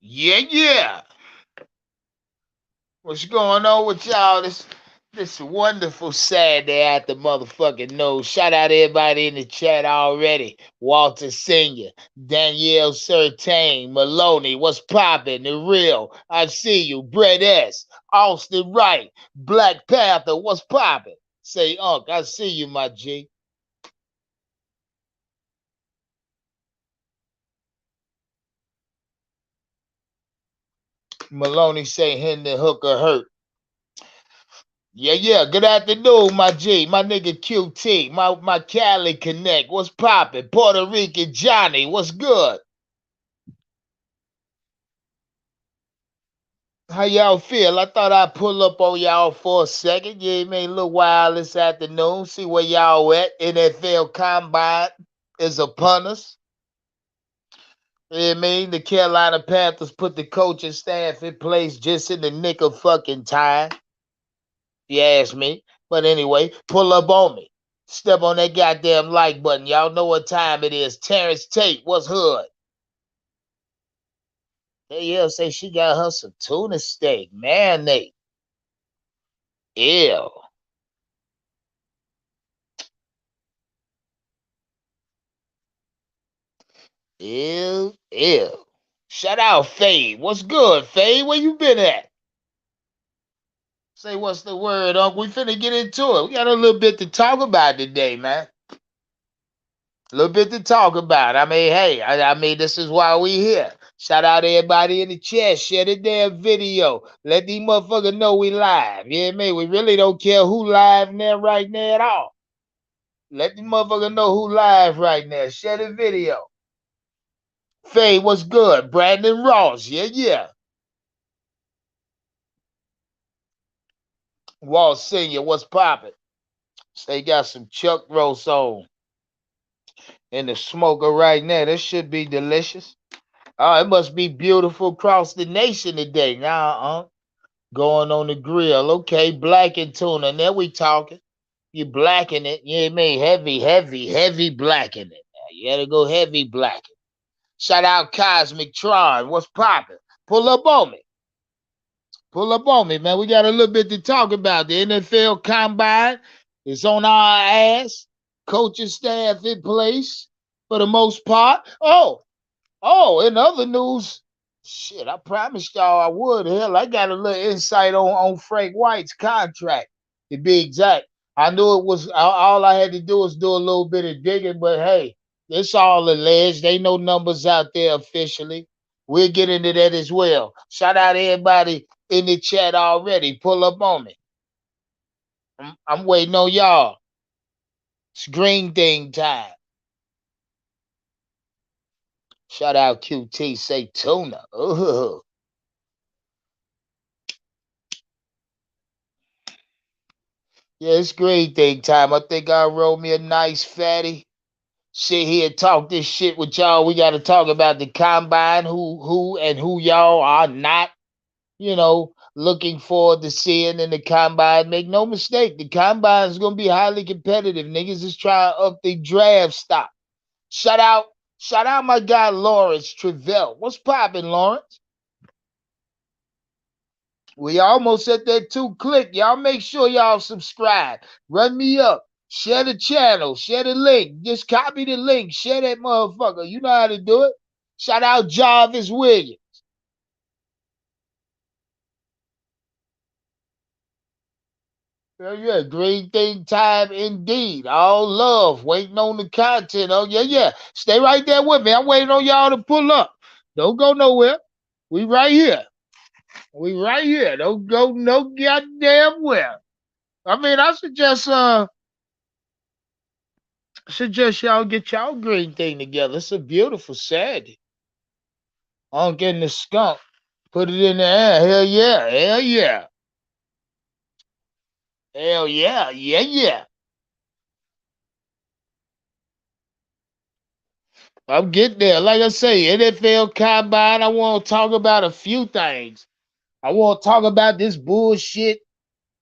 Yeah, yeah. What's going on with y'all? This wonderful Saturday at the motherfucking nose. Shout out to everybody in the chat already. Walter Senior, Danielle Sertain, Maloney, what's poppin'? The real. I see you. Brett S. Austin Wright, Black Panther, what's poppin'? Say Unc, I see you, my G. Maloney say Hendon Hooker hurt. Yeah, yeah. Good afternoon, my G, my nigga QT, my Cali Connect. What's poppin'? Puerto Rican Johnny, what's good? How y'all feel? I thought I'd pull up on y'all for a second. You ain't made a little while this afternoon. See where y'all at. NFL Combine is upon us. You know what I mean? The Carolina Panthers put the coaching staff in place just in the nick of fucking time. You ask me. But anyway, pull up on me. Step on that goddamn like button. Y'all know what time it is. Terrence Tate, what's hood? Hey, yeah, say she got her some tuna steak. Mayonnaise. Ew. Ew. Ew. Shout out Fade. What's good, Fade? Where you been at? Say what's the word, Unc? We finna get into it. We got a little bit to talk about today, man. A little bit to talk about. I mean, hey, I mean, this is why we here. Shout out to everybody in the chat. Share the damn video. Let these motherfuckers know we live. You know what I mean? We really don't care who live now right now at all. Let the motherfucker know who live right now. Share the video. Faye, what's good? Brandon Ross, yeah, yeah. Walt Senior, what's poppin'? They got some chuck roast on in the smoker right now. This should be delicious. Oh, it must be beautiful across the nation today. Now, going on the grill. Okay, blackened tuna. Now we talking. You blacken it. You know what I mean? Heavy, heavy, heavy blacken it. Now, you gotta go heavy blacken. Shout out Cosmic Tron. What's poppin'? Pull up on me. Pull up on me, man. We got a little bit to talk about. The NFL Combine is on our ass. Coaching staff in place for the most part. In other news, shit, I promised y'all I would. Hell, I got a little insight on Frank White's contract, to be exact. I knew it was all I had to do was do a little bit of digging, but hey, it's all alleged. Ain't no numbers out there officially. We'll get into that as well. Shout out to everybody in the chat already. Pull up on me. I'm waiting on y'all. It's green thing time. Shout out QT. Say tuna. Ooh. Yeah, it's green thing time. I think I'll roll me a nice fatty. Sit here and talk this shit with y'all. We got to talk about the combine, who y'all are not, looking forward to seeing in the combine. Make no mistake, the combine is gonna be highly competitive. Niggas is trying to up the draft stock. Shout out, shout out my guy Lawrence Travell. What's poppin', Lawrence? We almost at that 2 click. Y'all make sure y'all subscribe. Run me up. Share the channel. Share the link. Just copy the link. Share that motherfucker. You know how to do it. Shout out Jarvis Williams. Yeah, green thing time indeed. All love. Waiting on the content. Oh, yeah, yeah. Stay right there with me. I'm waiting on y'all to pull up. Don't go nowhere. We right here. We right here. Don't go no goddamn where. I mean, I suggest y'all get y'all green thing together. It's a beautiful Saturday. I'm getting the skunk. Put it in the air. Hell yeah. Hell yeah. Hell yeah. Yeah, yeah. I'm getting there. Like I say, NFL Combine, I want to talk about a few things. I want to talk about this bullshit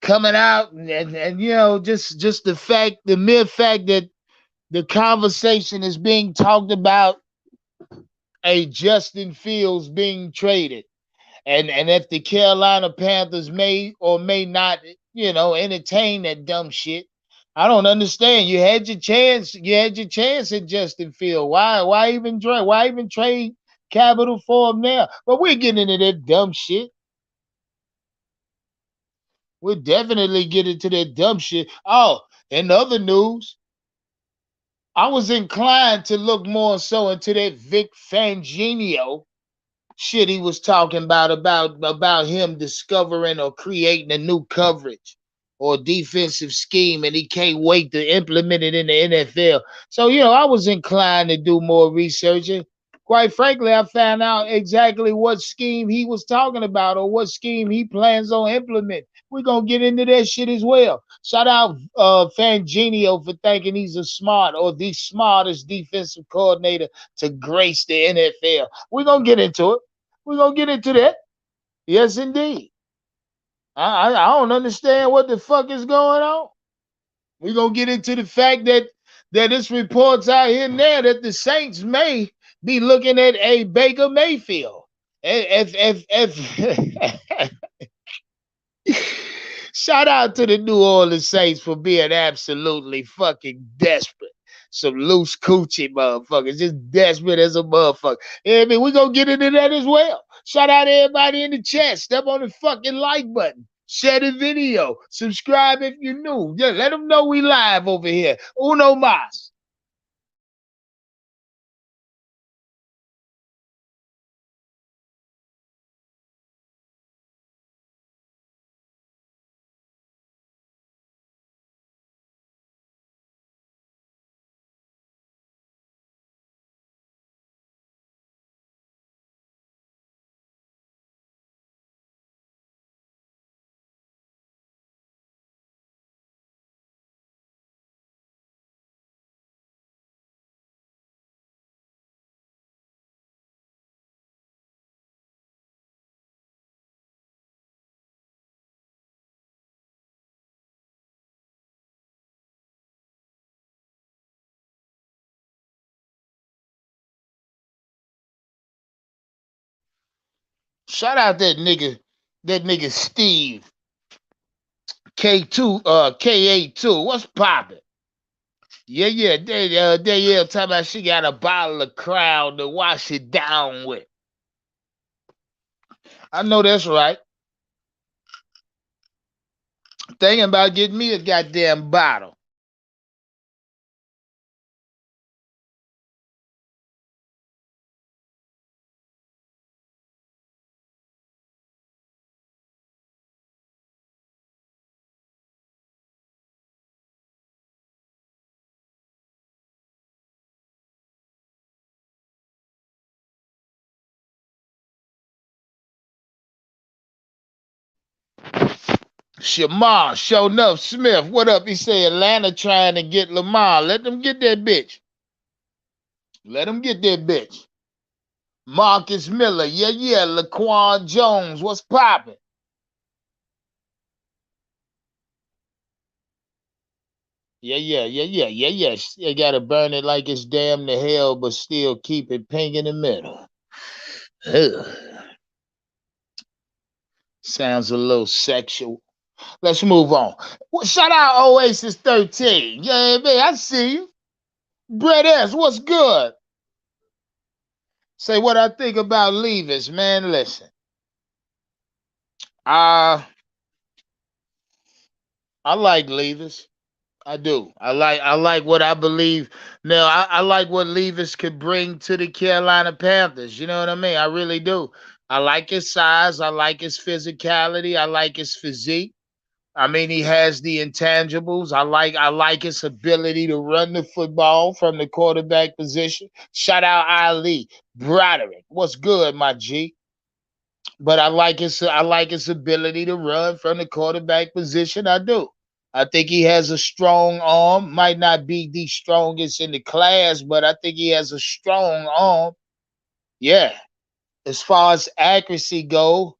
coming out and just the mere fact that the conversation is being talked about a Justin Fields being traded. And if the Carolina Panthers may or may not, entertain that dumb shit, I don't understand. You had your chance. You had your chance at Justin Field. Why even trade? Why even trade capital for him now? But we're getting into that dumb shit. We're definitely getting into that dumb shit. Oh, in other news, I was inclined to look more so into that Vic Fangio shit he was talking about him discovering or creating a new coverage or defensive scheme, and he can't wait to implement it in the NFL. So I was inclined to do more research. And quite frankly, I found out exactly what scheme he was talking about or what scheme he plans on implementing. We're gonna get into that shit as well. Shout out Fangio for thinking he's a smart or the smartest defensive coordinator to grace the NFL. We're gonna get into it. We're gonna get into that. Yes, indeed. I don't understand what the fuck is going on. We're gonna get into the fact that this reports out here now that the Saints may be looking at a Baker Mayfield. If Shout out to the New Orleans Saints for being absolutely fucking desperate. Some loose coochie motherfuckers, just desperate as a motherfucker. Yeah, I mean, we gonna get into that as well. Shout out to everybody in the chat. Step on the fucking like button. Share the video. Subscribe if you're new. Yeah, let them know we live over here. Uno mas. Shout out that nigga Steve K2 K82. What's poppin'? Yeah, they talking about she got a bottle of Crown to wash it down with. I know that's right. Thinking about getting me a goddamn bottle. Shamar, show enough Smith. What up? He say Atlanta trying to get Lamar. Let them get that bitch. Let them get that bitch. Marcus Miller. Yeah. Laquan Jones. What's poppin'? Yeah. You gotta burn it like it's damn to hell, but still keep it pink in the middle. Ugh. Sounds a little sexual. Let's move on. Well, shout out Oasis 13. Yeah, man, I see you. Brett S, what's good? Say what I think about Levis, man. Listen. Uh I like Levis. I do. I like what I believe. Now I like what Levis could bring to the Carolina Panthers. You know what I mean? I really do. I like his size. I like his physicality. I like his physique. I mean, he has the intangibles. I like his ability to run the football from the quarterback position. Shout out Ali Broderick. What's good, my G? But I like his ability to run from the quarterback position. I do. I think he has a strong arm. Might not be the strongest in the class, but I think he has a strong arm. Yeah. As far as accuracy go,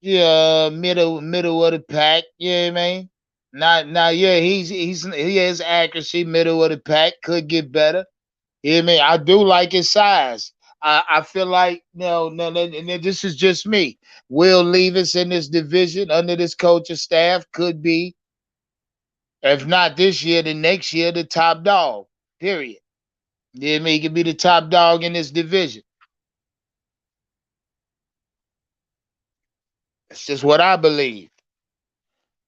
yeah, middle of the pack. Yeah, man. Not yeah, he has accuracy, middle of the pack, could get better. Yeah, man. I do like his size. I feel like no, and this is just me. Will Levis in this division under this coaching staff could be, if not this year, the next year, the top dog. Period. Yeah, I mean, he could be the top dog in this division. That's just what I believe.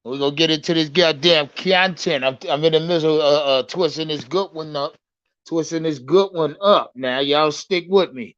We're gonna get into this goddamn content. I'm in the middle of twisting this good one up. Twisting this good one up. Now, y'all stick with me.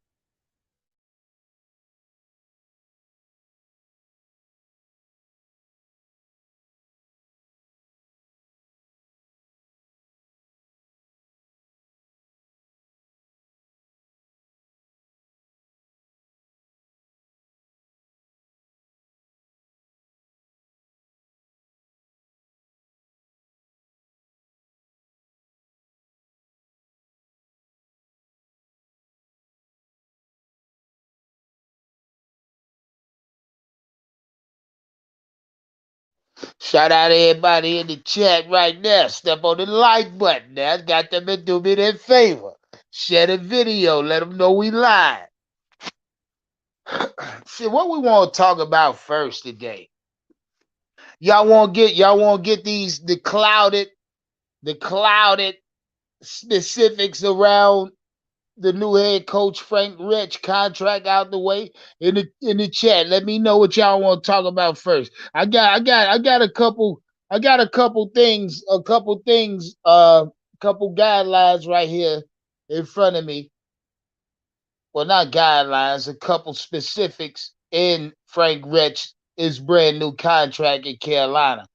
Shout out to everybody in the chat right now. Step on the like button. Now, got them to do me that favor. Share the video. Let them know we live. See what we want to talk about first today. Y'all want to get the clouded specifics around the new head coach Frank Reich contract out the way in the chat. Let me know what y'all want to talk about first. I got a couple guidelines right here in front of me. Well, not guidelines, a couple specifics in Frank Reich's brand new contract in Carolina.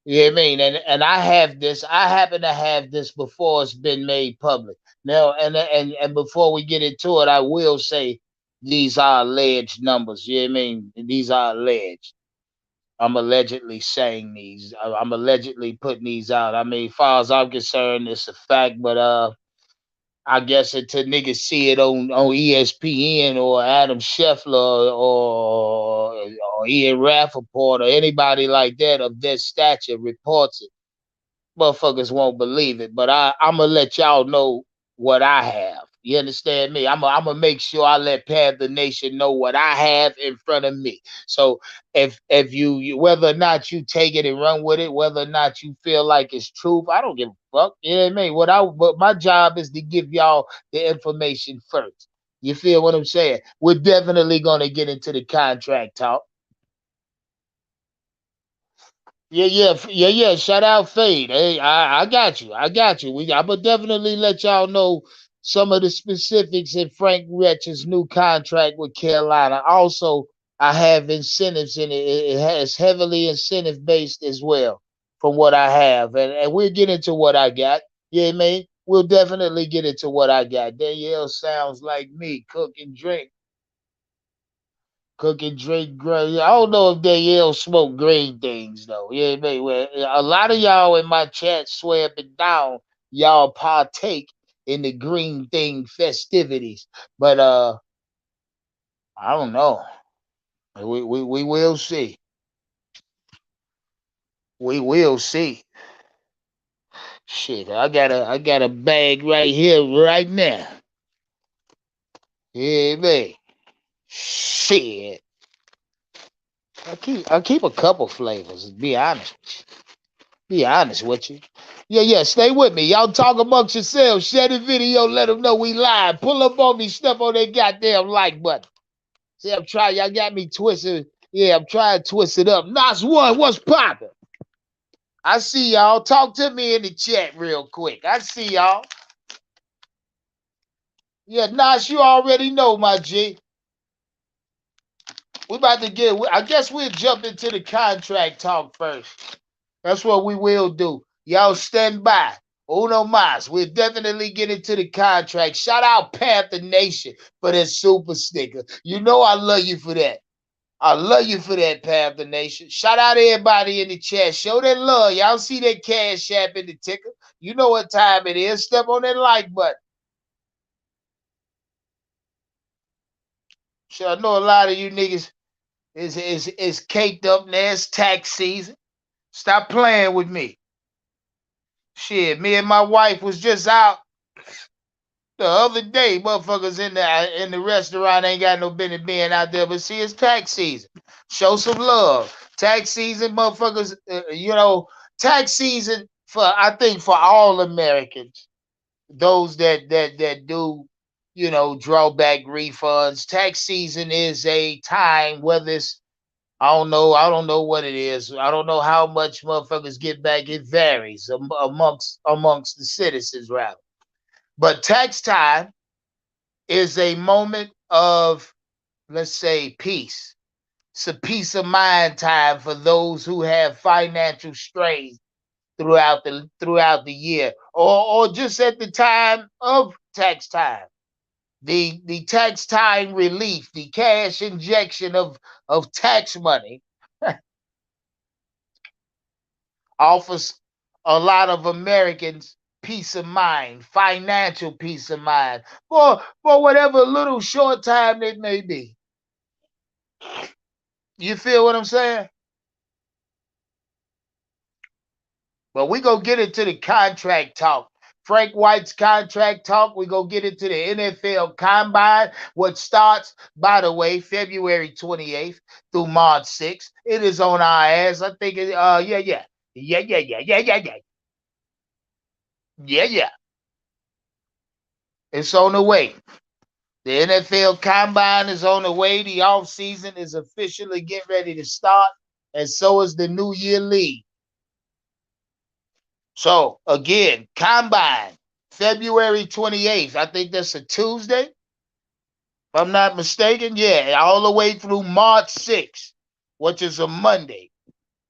You know what I mean? And I happen to have this before it's been made public. Now, and before we get into it, I will say these are alleged numbers. You know what I mean? These are alleged. I'm allegedly saying these. I'm allegedly putting these out. I mean, as far as I'm concerned, it's a fact, but I guess until niggas see it on ESPN or Adam Scheffler or Ian Rappaport or anybody like that of that stature reports it, motherfuckers won't believe it. But I'm gonna let y'all know what I have. You understand me? I'm gonna make sure I let Panther Nation know what I have in front of me. So if whether or not you take it and run with it, whether or not you feel like it's truth, I don't give a fuck. You know what I mean? But my job is to give y'all the information first. You feel what I'm saying? We're definitely gonna get into the contract talk. Yeah. Shout out Fade. Hey, I got you. I got you. I'm gonna definitely let y'all know some of the specifics in Frank Reich's new contract with Carolina. Also, I have incentives in it. It has heavily incentive based as well, from what I have, and we'll get into what I got. Yeah, man. We'll definitely get into what I got. Danielle sounds like me. Cook and drink. Cook and drink green. I don't know if Danielle smoke green things though. Yeah, man. Well, a lot of y'all in my chat swear up and down y'all partake in the green thing festivities, but I don't know. We will see. We will see. Shit, I got a bag right here right now. Yeah, man. Shit. I keep a couple flavors. To be honest. Be honest with you. Yeah. Stay with me. Y'all talk amongst yourselves. Share the video. Let them know we live. Pull up on me. Step on that goddamn like button. See, I'm trying. Y'all got me twisted. Yeah, I'm trying to twist it up. Nas one, what's popping? I see y'all. Talk to me in the chat real quick. I see y'all. Yeah, Nas, you already know, my G. We about to get. I guess we'll jump into the contract talk first. That's what we will do. Y'all stand by. Uno mas. We'll definitely get into the contract. Shout out Panther Nation for that super sticker. You know I love you for that. I love you for that, Panther Nation. Shout out to everybody in the chat. Show that love. Y'all see that cash app in the ticker. You know what time it is. Step on that like button. So I know a lot of you niggas is caked up now. It's tax season. Stop playing with me. Shit, me and my wife was just out The other day, motherfuckers in the restaurant ain't got no business being out there, but see, it's tax season. Show some love. Tax season, motherfuckers. Tax season for I think for all Americans, those that do, drawback refunds. Tax season is a time, whether it's I don't know what it is. I don't know how much motherfuckers get back. It varies amongst the citizens, rather. But tax time is a moment of, let's say, peace. It's a peace of mind time for those who have financial strain throughout the year, or just at the time of tax time. The tax time relief, the cash injection of tax money offers a lot of Americans peace of mind, financial peace of mind, for whatever little short time it may be. You feel what I'm saying? But we go get into the contract talk. Frank White's contract talk. We go get into the NFL Combine, what starts, by the way, February 28th through March 6th. It is on our ass. I think it. Yeah, yeah, yeah, yeah, yeah, yeah, yeah, yeah, yeah, yeah. It's on the way. The NFL Combine is on the way. The off season is officially getting ready to start, and so is the New Year League. So again, Combine, February 28th. I think that's a Tuesday. If I'm not mistaken. Yeah, all the way through March 6th, which is a Monday.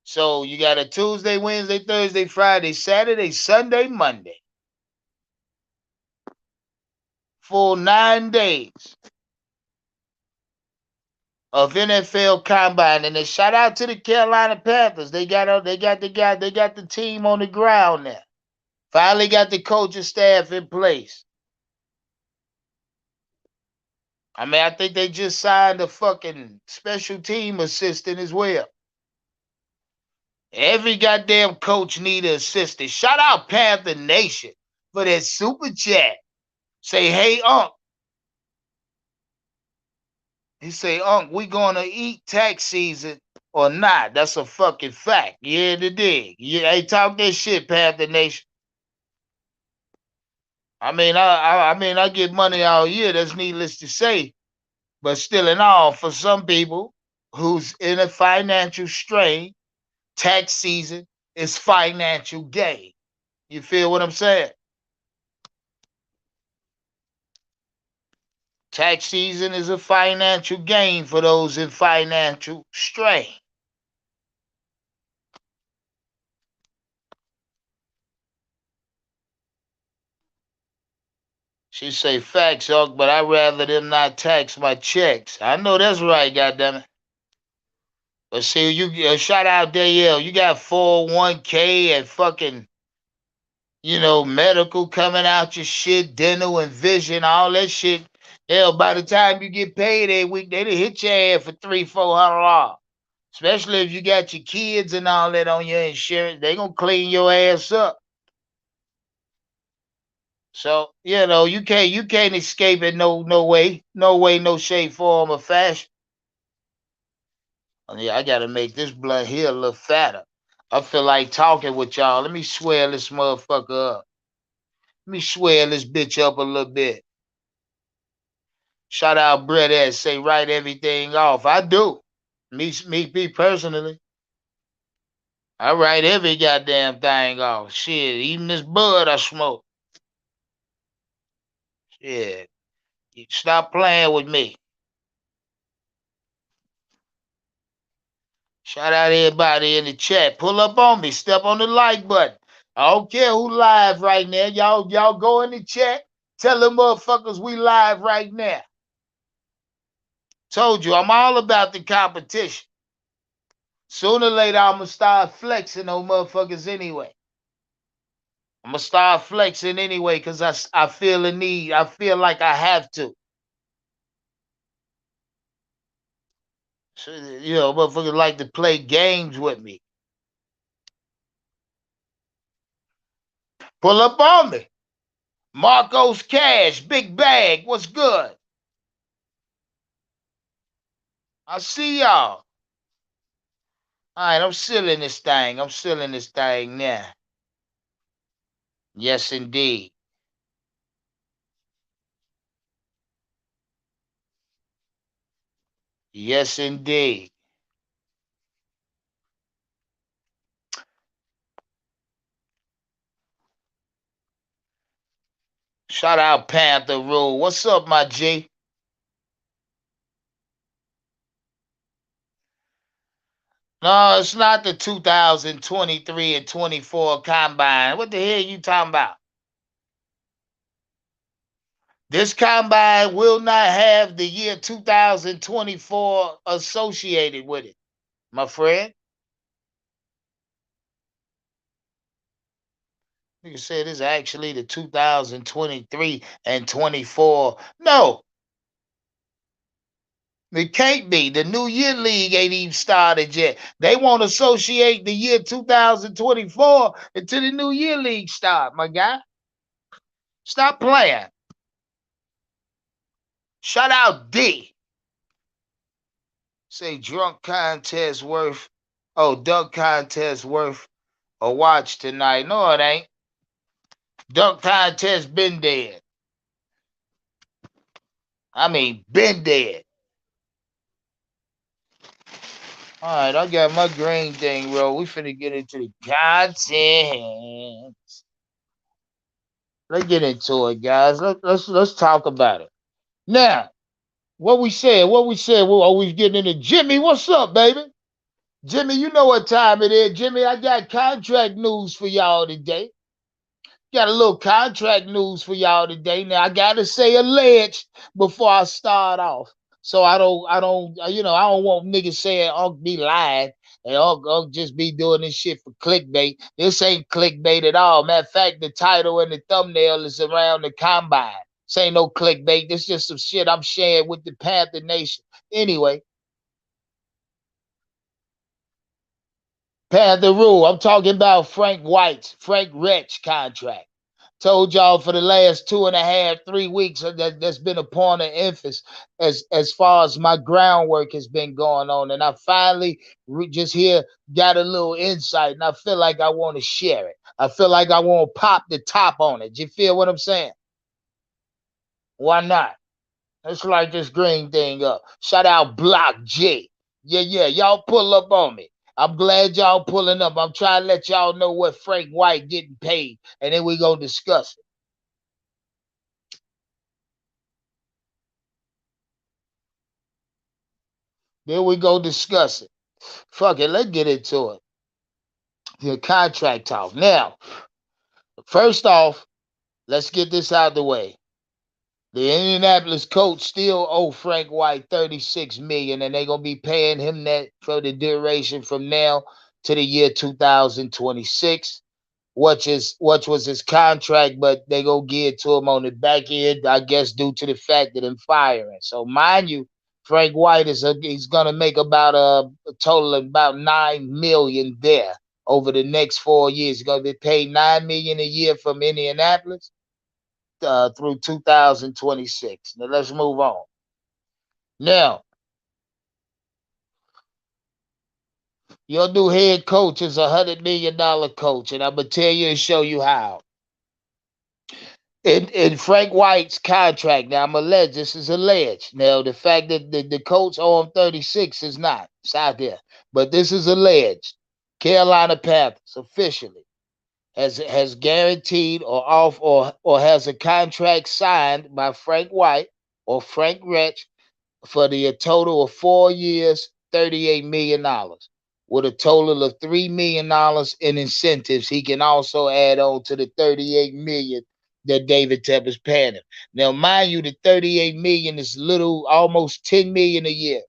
So you got a Tuesday, Wednesday, Thursday, Friday, Saturday, Sunday, Monday. Full 9 days of NFL Combine. And then shout out to the Carolina Panthers. They got the team on the ground now. Finally got the coaching staff in place. I mean, I think they just signed a fucking special team assistant as well. Every goddamn coach need an assistant. Shout out Panther Nation for that super chat. Say, hey, Unc. He say, Unc, we gonna eat tax season or not? That's a fucking fact. Yeah, the dig. Yeah, hey, talk that shit, Panther Nation. I get money all year. That's needless to say. But still, in all, for some people who's in a financial strain, tax season is financial gain. You feel what I'm saying? Tax season is a financial gain for those in financial strain. She say facts, Unc, but I'd rather them not tax my checks. I know that's right, goddammit. But see, you shout out Danielle. You got 401k and fucking, medical coming out your shit, dental and vision, all that shit. Hell, by the time you get paid every week, they done hit your ass for $300-400. Especially if you got your kids and all that on your insurance, they gonna clean your ass up. So you can't escape it no way, no shape, form, or fashion. Oh, yeah, I gotta make this blunt here a little fatter. I feel like talking with y'all. Let me swell this motherfucker up. Let me swell this bitch up a little bit. Shout out Brett S. Say write everything off. I do. Me personally. I write every goddamn thing off. Shit, even this bud I smoke. Shit. Stop playing with me. Shout out everybody in the chat. Pull up on me. Step on the like button. I don't care who live right now. Y'all go in the chat. Tell them motherfuckers we live right now. Told you, I'm all about the competition. Sooner or later, I'm going to start flexing on motherfuckers anyway. I'm going to start flexing anyway because I feel the need. I feel like I have to. So, motherfuckers like to play games with me. Pull up on me. Marcos Cash, Big Bag, what's good? I see y'all. All right, I'm sealing this thing. I'm sealing this thing now. Yes, indeed. Yes, indeed. Shout out Panther Rule. What's up, my G? No, it's not the 2023 and 24 combine. What the hell you talking about? This combine will not have the year 2024 associated with it, my friend. You said it's actually the 2023 and 24. No, it can't be. The New Year League ain't even started yet. They won't associate the year 2024 until the New Year League start, my guy. Stop playing. Shout out D. Say drunk contest worth, oh, dunk contest worth a watch tonight. No, it ain't. Dunk contest been dead. I mean, been dead. All right, I got my green thing, bro. We finna get into the content. Let's get into it, guys. Let's talk about it. Now, what we said, we're always getting into Jimmy. What's up, baby? Jimmy, you know what time it is. Jimmy, I got contract news for y'all today. Got a little contract news for y'all today. Now I gotta say alleged before I start off. So I don't want niggas saying Unc be lying and Unc just be doing this shit for clickbait. This ain't clickbait at all. Matter of fact, the title and the thumbnail is around the combine. This ain't no clickbait. This just some shit I'm sharing with the Panther Nation. Anyway, Panther Rule. I'm talking about Frank Reich contract. Told y'all for the last 2.5, 3 weeks that's been a point of emphasis as far as my groundwork has been going on, and I finally just here got a little insight, and I feel like I want to share it. I feel like I want to pop the top on it. You feel what I'm saying? Why not? Let's light this green thing up. Shout out Block J. Yeah, y'all pull up on me. I'm glad y'all pulling up. I'm trying to let y'all know what Frank White getting paid, and then we gonna discuss it. Then we go discuss it. Fuck it, let's get into it. The contract talk. Now, first off, let's get this out of the way. The Indianapolis Colts still owe Frank White 36 million, and they're gonna be paying him that for the duration from now to the year 2026. Which was his contract, but they go give it to him on the back end, I guess, due to the fact that him firing. So mind you, Frank White he's gonna make about a total of about 9 million there over the next 4 years. He's gonna be paid 9 million a year from Indianapolis through 2026. Now let's move on. Now, your new head coach is $100 million coach, and I'm gonna tell you and show you how. In Frank White's contract, now I'm alleged, this is alleged. Now, the fact that the Colts owe him 36 is not. It's out there. But this is alleged. Carolina Panthers officially has guaranteed or off or has a contract signed by Frank White or Frank Rich for the total of 4 years, $38 million, with a total of $3 million in incentives. He can also add on to the 38 million that David Tepper is paying him. Now, mind you, the 38 million is little, almost 10 million a year.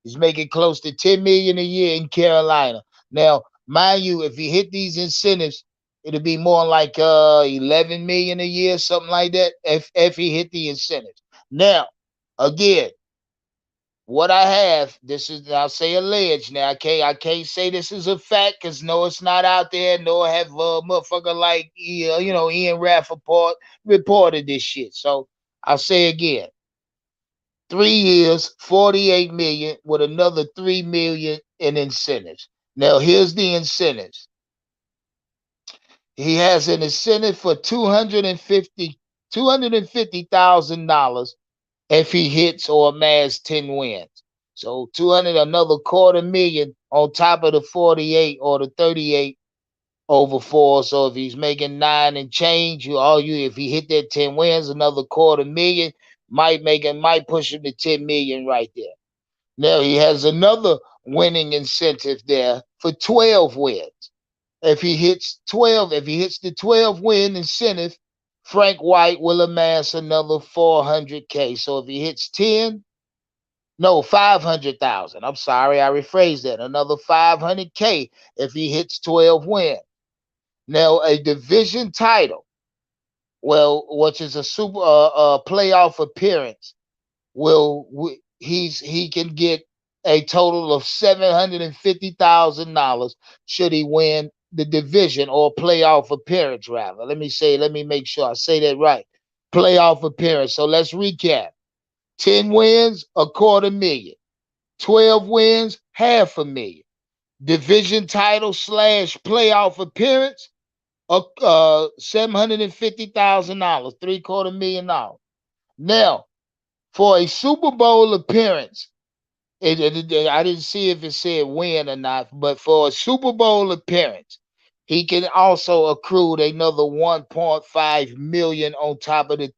He's making close to 10 million a year in Carolina. Now, mind you, if he hit these incentives, it'll be more like 11 million a year, something like that, if he hit the incentives. Now, again, what I have, this is, I'll say alleged. Now I can't say this is a fact because no, it's not out there. No, I have a motherfucker like Ian Rappaport reported this shit. So I'll say again, 3 years, 48 million with another 3 million in incentives. Now here's the incentives. He has an incentive for $250,000 if he hits or amass 10 wins. So 200, another quarter million on top of the 48 or the 38 over four. So if he's making nine and change, if he hit that 10 wins, another quarter million might push him to 10 million right there. Now he has another winning incentive there for 12 wins. If he hits the 12 win incentive, Frank White will amass another 400K. So if he hits 10, no, 500,000. I'm sorry, I rephrased that. Another 500K if he hits 12 wins. Now, a division title, well, which is a super playoff appearance, he can get a total of $750,000 should he win the division or playoff appearance, rather. Let me make sure I say that right. Playoff appearance. So let's recap. 10 wins, a quarter million. 12 wins, half a million. Division title / playoff appearance, $750,000, $750,000. Now, for a Super Bowl appearance, I didn't see if it said win or not, but for a Super Bowl appearance, he can also accrue another 1.5 million on top of the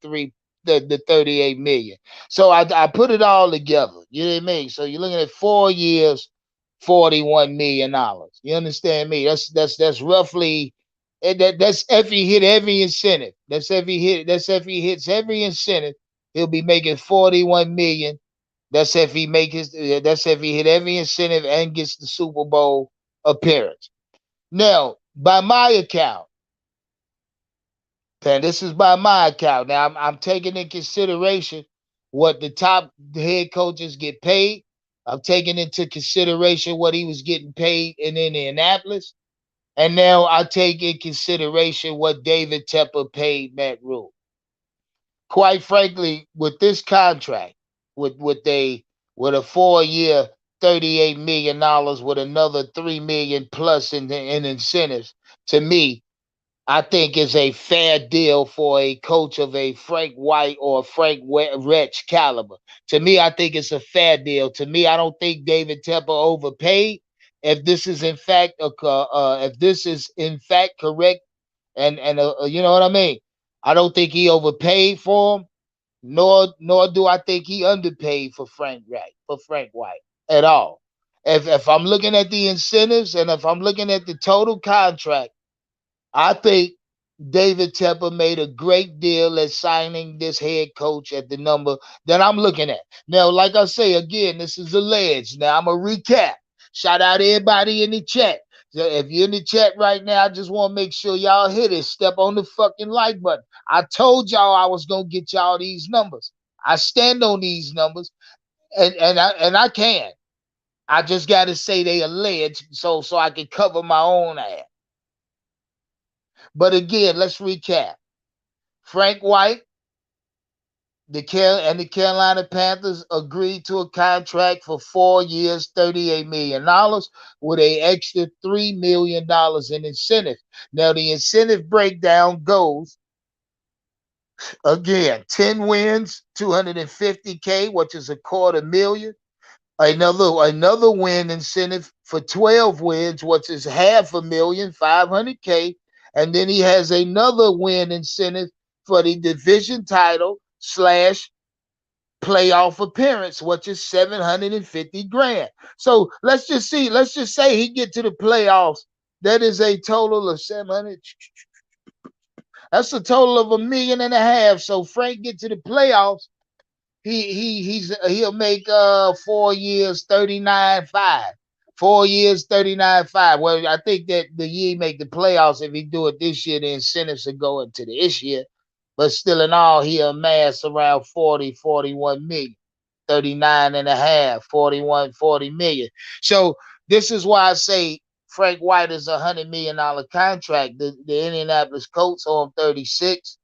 38 million. So I put it all together. You know what I mean? So you're looking at 4 years, $41 million. You understand me? That's roughly that's if he hit every incentive. That's if he hits every incentive, he'll be making 41 million. That's if he hit every incentive and gets the Super Bowl appearance. Now, by my account, and this is by my account. Now I'm taking in consideration what the top head coaches get paid. I'm taking into consideration what he was getting paid in Indianapolis. And now I take in consideration what David Tepper paid Matt Rule. Quite frankly, with this contract, with a 4 year, $38 million with another 3 million plus in incentives, to me, I think is a fair deal for a coach of a Frank White or Frank Reich caliber. To me, I think it's a fair deal. To me, I don't think David Tepper overpaid. If this is in fact correct, and you know what I mean, I don't think he overpaid for him, nor do I think he underpaid for Frank White at all. If I'm looking at the incentives and if I'm looking at the total contract, I think David Tepper made a great deal at signing this head coach at the number that I'm looking at. Now, like I say again, this is alleged. Now I'm gonna recap. Shout out to everybody in the chat. So if you're in the chat right now, I just want to make sure y'all hit it. Step on the fucking like button. I told y'all I was gonna get y'all these numbers. I stand on these numbers, and I can. I just gotta say they alleged so I can cover my own ass. But again, let's recap. Frank White, the Carolina Panthers agreed to a contract for 4 years, $38 million with an extra $3 million in incentive. Now the incentive breakdown goes again: 10 wins, 250K, which is a quarter million. Another win incentive for 12 wins, which is half a million, 500K. And then he has another win incentive for the division title / playoff appearance, which is 750 grand. So let's just say he get to the playoffs. That is a total of 700. That's a total of $1.5 million. So Frank get to the playoffs. He'll make 4 years 39.5. 4 years 39.5. Well, I think that the year he make the playoffs, if he do it this year, the incentives will go into this year. But still in all, he'll amass around 41 million. 39 and a half, 41, 40 million. So this is why I say Frank White is $100 million contract. The Indianapolis Colts owe him 36.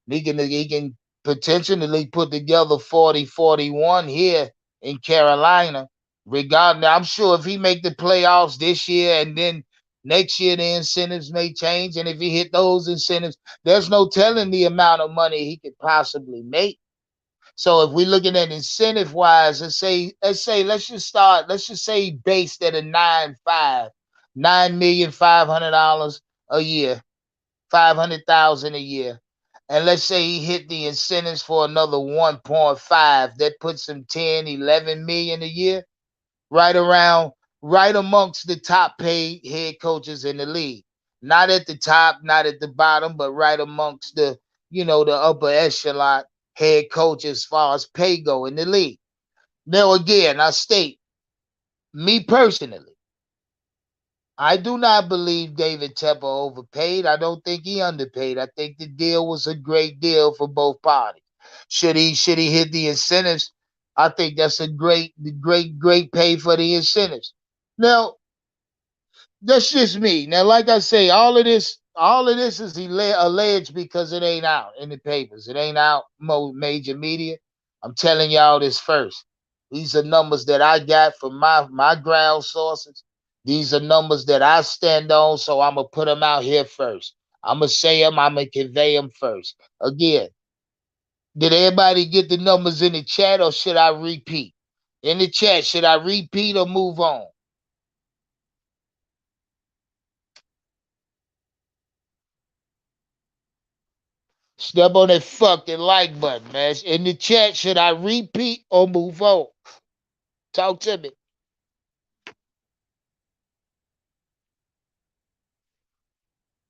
He can potentially put together 40, 41 here in Carolina. Regarding, I'm sure if he make the playoffs this year and then next year the incentives may change, and if he hit those incentives, there's no telling the amount of money he could possibly make. So if we're looking at incentive wise, let's just say based at a 9.5, $9,500,000 a year, 500,000 a year. And let's say he hit the incentives for another 1.5, that puts him 10, 11 million a year, right around, right amongst the top paid head coaches in the league. Not at the top, not at the bottom, but right amongst the upper echelon head coach as far as pay go in the league. Now again, I state, me personally, I do not believe David Tepper overpaid. I don't think he underpaid. I think the deal was a great deal for both parties. Should he hit the incentives? I think that's a great pay for the incentives. Now, that's just me. Now, like I say, all of this is alleged because it ain't out in the papers. It ain't out major media. I'm telling y'all this first. These are numbers that I got from my ground sources. These are numbers that I stand on, so I'm gonna put them out here first. I'm gonna say them. I'm gonna convey them first. Again, did everybody get the numbers in the chat, or should I repeat? In the chat, should I repeat or move on? Step on that fucking like button, man. In the chat, should I repeat or move on? Talk to me.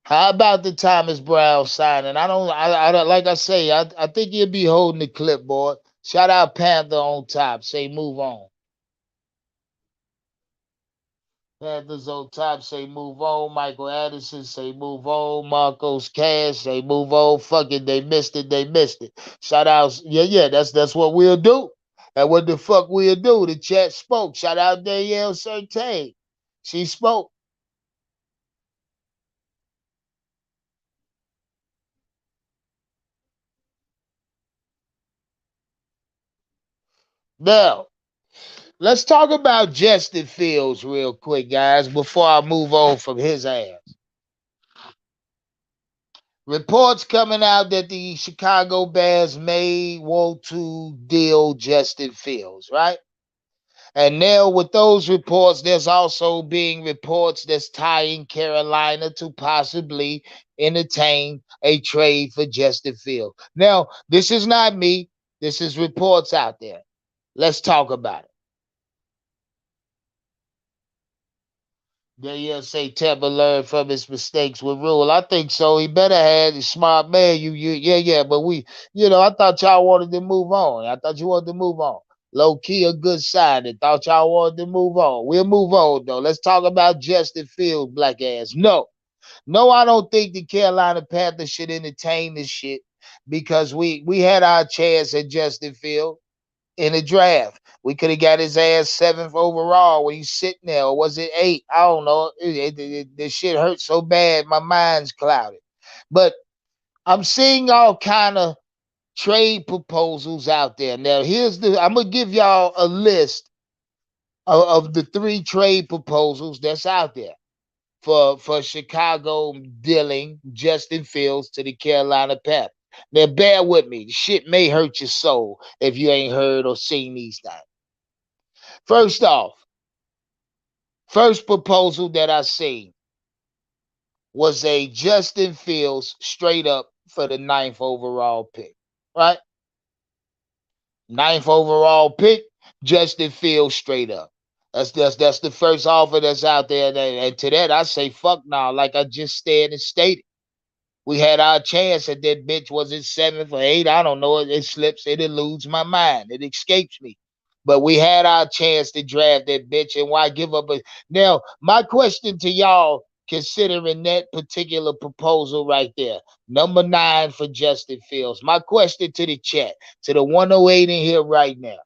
How about the Thomas Brown signing? I don't like I say, I think he'll be holding the clipboard. Shout out Panther on top. Say move on. Panthers on top say move on. Michael Addison say move on. Marcos Cash say move on. Fuck it, they missed it. They missed it. Shout outs. Yeah. That's what we'll do. And what the fuck we'll do? The chat spoke. Shout out Danielle Certain. She spoke. Now, let's talk about Justin Fields real quick, guys, before I move on from his ass. Reports coming out that the Chicago Bears may want to deal Justin Fields, right? And now with those reports, there's also being reports that's tying Carolina to possibly entertain a trade for Justin Fields. Now, this is not me. This is reports out there. Let's talk about it. Yeah, say Tepper learned from his mistakes with Rule. I think so. He better have a smart man. Yeah. But I thought y'all wanted to move on. I thought you wanted to move on. Low key, a good sign. I thought y'all wanted to move on. We'll move on though. Let's talk about Justin Fields, black ass. No, I don't think the Carolina Panthers should entertain this shit because we had our chance at Justin Fields in the draft. We could have got his ass seventh overall when he's sitting there, or was it eight? I don't know. This shit hurts so bad, my mind's clouded. But I'm seeing all kind of trade proposals out there. Now, I'm gonna give y'all a list of the three trade proposals that's out there for Chicago dealing Justin Fields to the Carolina Panthers. Now, bear with me. The shit may hurt your soul if you ain't heard or seen these things. First off, first proposal that I seen was a Justin Fields straight up for the ninth overall pick. Right? Ninth overall pick, Justin Fields straight up. That's the first offer that's out there. And to that, I say fuck now, like I just said and stated. We had our chance at that bitch. Was it seventh or eight? I don't know. It slips. It eludes my mind. It escapes me. But we had our chance to draft that bitch, and why give up now? My question to y'all, considering that particular proposal right there, number 9 for Justin Fields. My question to the chat, to the 108 in here right now.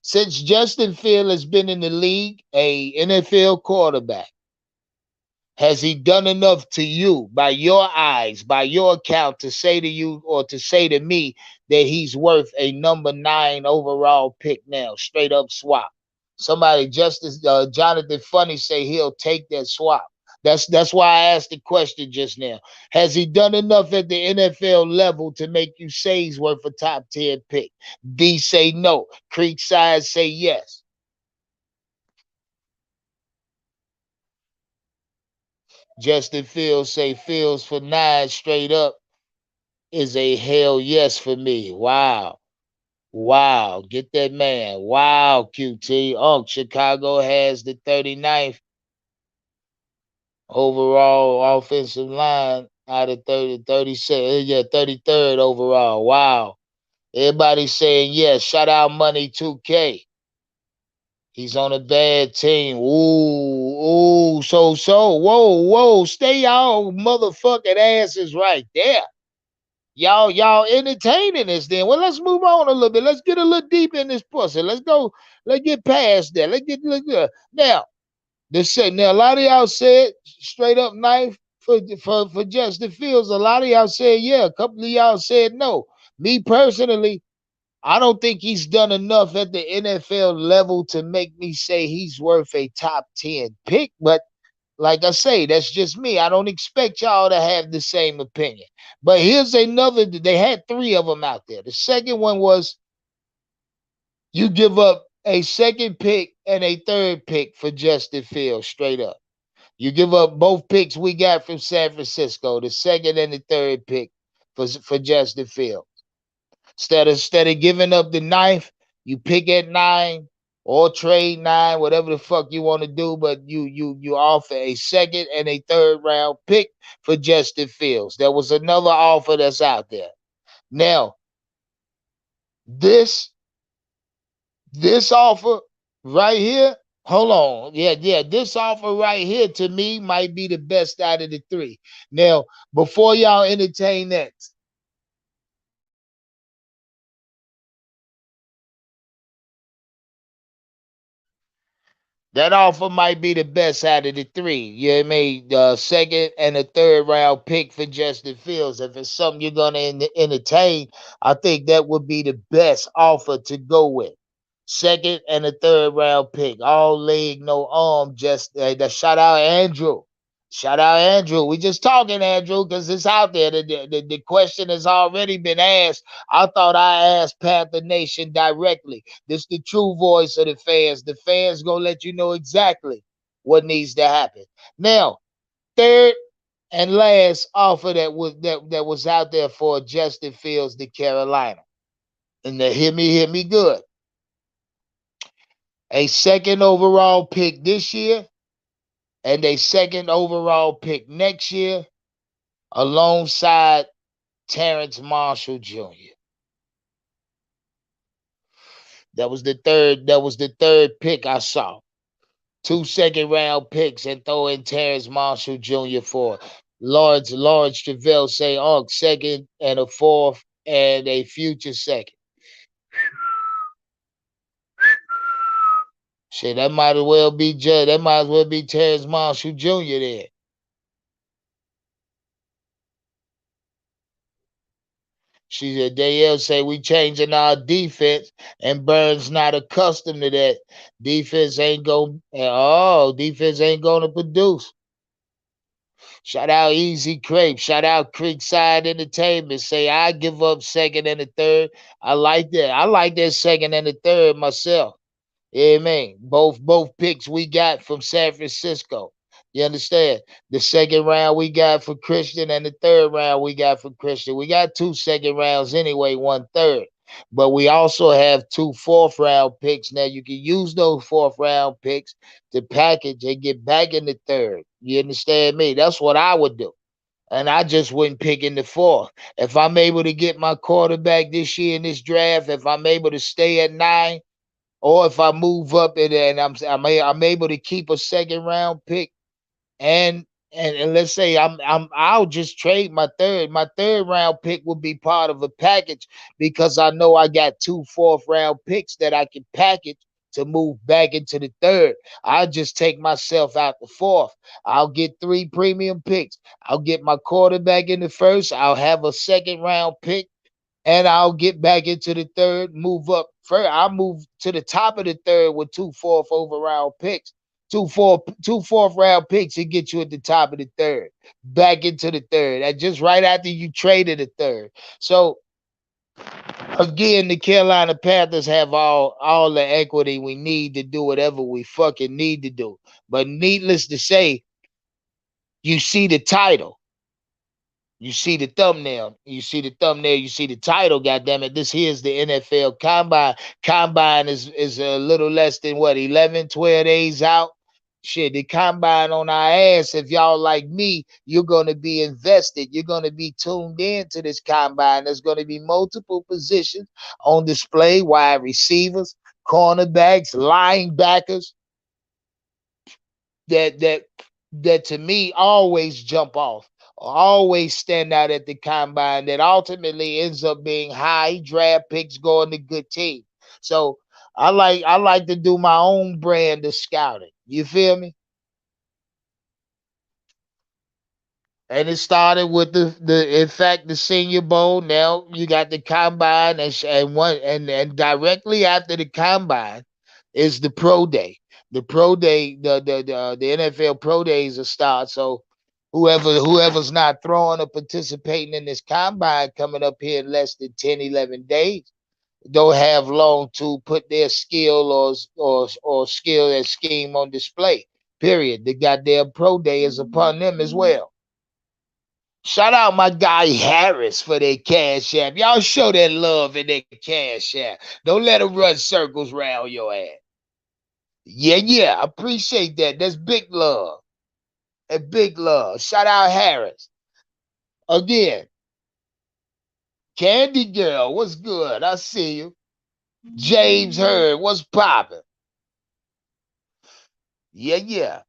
Since Justin Field has been in the league, a NFL quarterback, has he done enough to you, by your eyes, by your account, to say to you or to say to me that he's worth a number 9 overall pick now? Straight up swap. Somebody, Justice Jonathan Funny, say he'll take that swap. That's why I asked the question just now. Has he done enough at the NFL level to make you say he's worth a top 10 pick? D say no. Creekside say yes. Justin Fields say Fields for 9 straight up is a hell yes for me. Wow. Wow. Get that man. Wow, QT. Oh, Chicago has the 39th overall offensive line out of 30, 36. Yeah, 33rd overall. Wow. Everybody saying yes. Shout out Money 2K. He's on a bad team. Ooh, ooh, so. Whoa. Stay y'all motherfucking asses right there. Y'all entertaining this then. Well, let's move on a little bit. Let's get a little deep in this pussy. Let's go. Let's get past that. Let's get now. Now a lot of y'all said straight up knife for Justin Fields. A lot of y'all said yeah. A couple of y'all said no. Me personally, I don't think he's done enough at the NFL level to make me say he's worth a top 10 pick, but like I say, that's just me. I don't expect y'all to have the same opinion. But here's another. They had 3 of them out there. The second one was you give up a second pick and a third pick for Justin Fields, straight up. You give up both picks we got from San Francisco, the second and the third pick for Justin Fields. Instead of giving up the ninth, you pick at 9 or trade 9, whatever the fuck you want to do, but you offer a second and a third round pick for Justin Fields. There was another offer that's out there. Now, this this offer right here, hold on. Yeah, this offer right here to me might be the best out of the 3. Now, before y'all entertain that, that offer might be the best out of the 3. You know what I mean? The second and a third round pick for Justin Fields. If it's something you're gonna entertain, I think that would be the best offer to go with. Second and a third round pick, all leg, no arm. Just shout out Andrew. Shout out Andrew. We just talking Andrew because it's out there. The question has already been asked. I thought I asked Panther Nation directly. This the true voice of the fans. The fans gonna let you know exactly what needs to happen. Now, third and last offer that was out there for Justin Fields to Carolina. And hear me good. A second overall pick this year and a second overall pick next year alongside Terrence Marshall Jr. That was the third pick I saw. 2 second round picks and throw in Terrence Marshall Jr. for Lawrence Travell say second and a fourth and a future second. Shit, that might as well be That might as well be Terrence Marshall Jr. there. She said, Dale say we changing our defense, and Burns not accustomed to that. Defense ain't gonna produce. Shout out Easy Crepe. Shout out Creekside Entertainment. Say I give up second and a third. I like that. I like that second and the third myself. Yeah, man. Both picks we got from San Francisco. You understand? The second round we got for Christian and the third round we got for Christian. We got 2 second rounds anyway, 1/3. But we also have 2 fourth round picks. Now you can use those fourth round picks to package and get back in the third. You understand me? That's what I would do. And I just wouldn't pick in the fourth. If I'm able to get my quarterback this year in this draft, if I'm able to stay at 9, or if I move up and I'm able to keep a second round pick and and let's say I'll just trade my third round pick will be part of a package because I know I got two fourth round picks that I can package to move back into the third. I'll just take myself out the fourth. I'll get three premium picks. I'll get my quarterback in the first. I'll have a second round pick and I'll get back into the third, move up first. I'll move to the top of the third with two fourth overall picks. Two fourth round picks and get you at the top of the third, back into the third. And just right after you traded the third. So again, the Carolina Panthers have all the equity we need to do whatever we fucking need to do. But needless to say, you see the title. You see the thumbnail. You see the thumbnail. You see the title. Goddamn it! This here's the NFL Combine. Combine is a little less than what 11, 12 days out. Shit, the combine on our ass. If y'all like me, you're gonna be invested. You're gonna be tuned in to this combine. There's gonna be multiple positions on display: wide receivers, cornerbacks, linebackers. That that to me always jump off, always stand out at the combine. That ultimately ends up being high draft picks going to good teams. So I like to do my own brand of scouting. You feel me? And it started with the in fact the Senior Bowl. Now you got the combine and directly after the combine is the pro day. The pro day, the NFL pro days will start. So whoever's not throwing or participating in this combine coming up here in less than 10, 11 days, don't have long to put their skill or skill and scheme on display. Period. The goddamn pro day is upon them as well. Shout out my guy Harris for their cash app. Y'all show that love in their cash app. Don't let them run circles around your ass. Yeah, yeah, appreciate that. That's big love. And big love. Shout out Harris. Again, Candy Girl, what's good? I see you. James Hurd, what's poppin'? Yeah, yeah.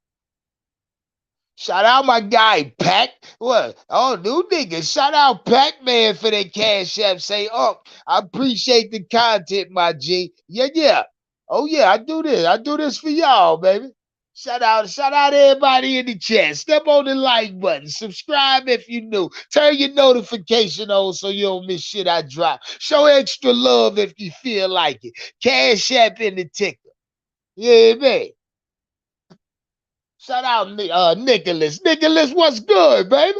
Shout out my guy Pac. What? Oh, new nigga. Shout out Pac Man for that cash app. Say, oh, I appreciate the content, my G. Yeah, yeah. Oh yeah, I do this. I do this for y'all, baby. Shout out everybody in the chat. Step on the like button. Subscribe if you new. Turn your notification on so you don't miss shit I drop. Show extra love if you feel like it. Cash app in the ticker. Yeah, man. Shout out Nicholas. Nicholas, what's good, baby?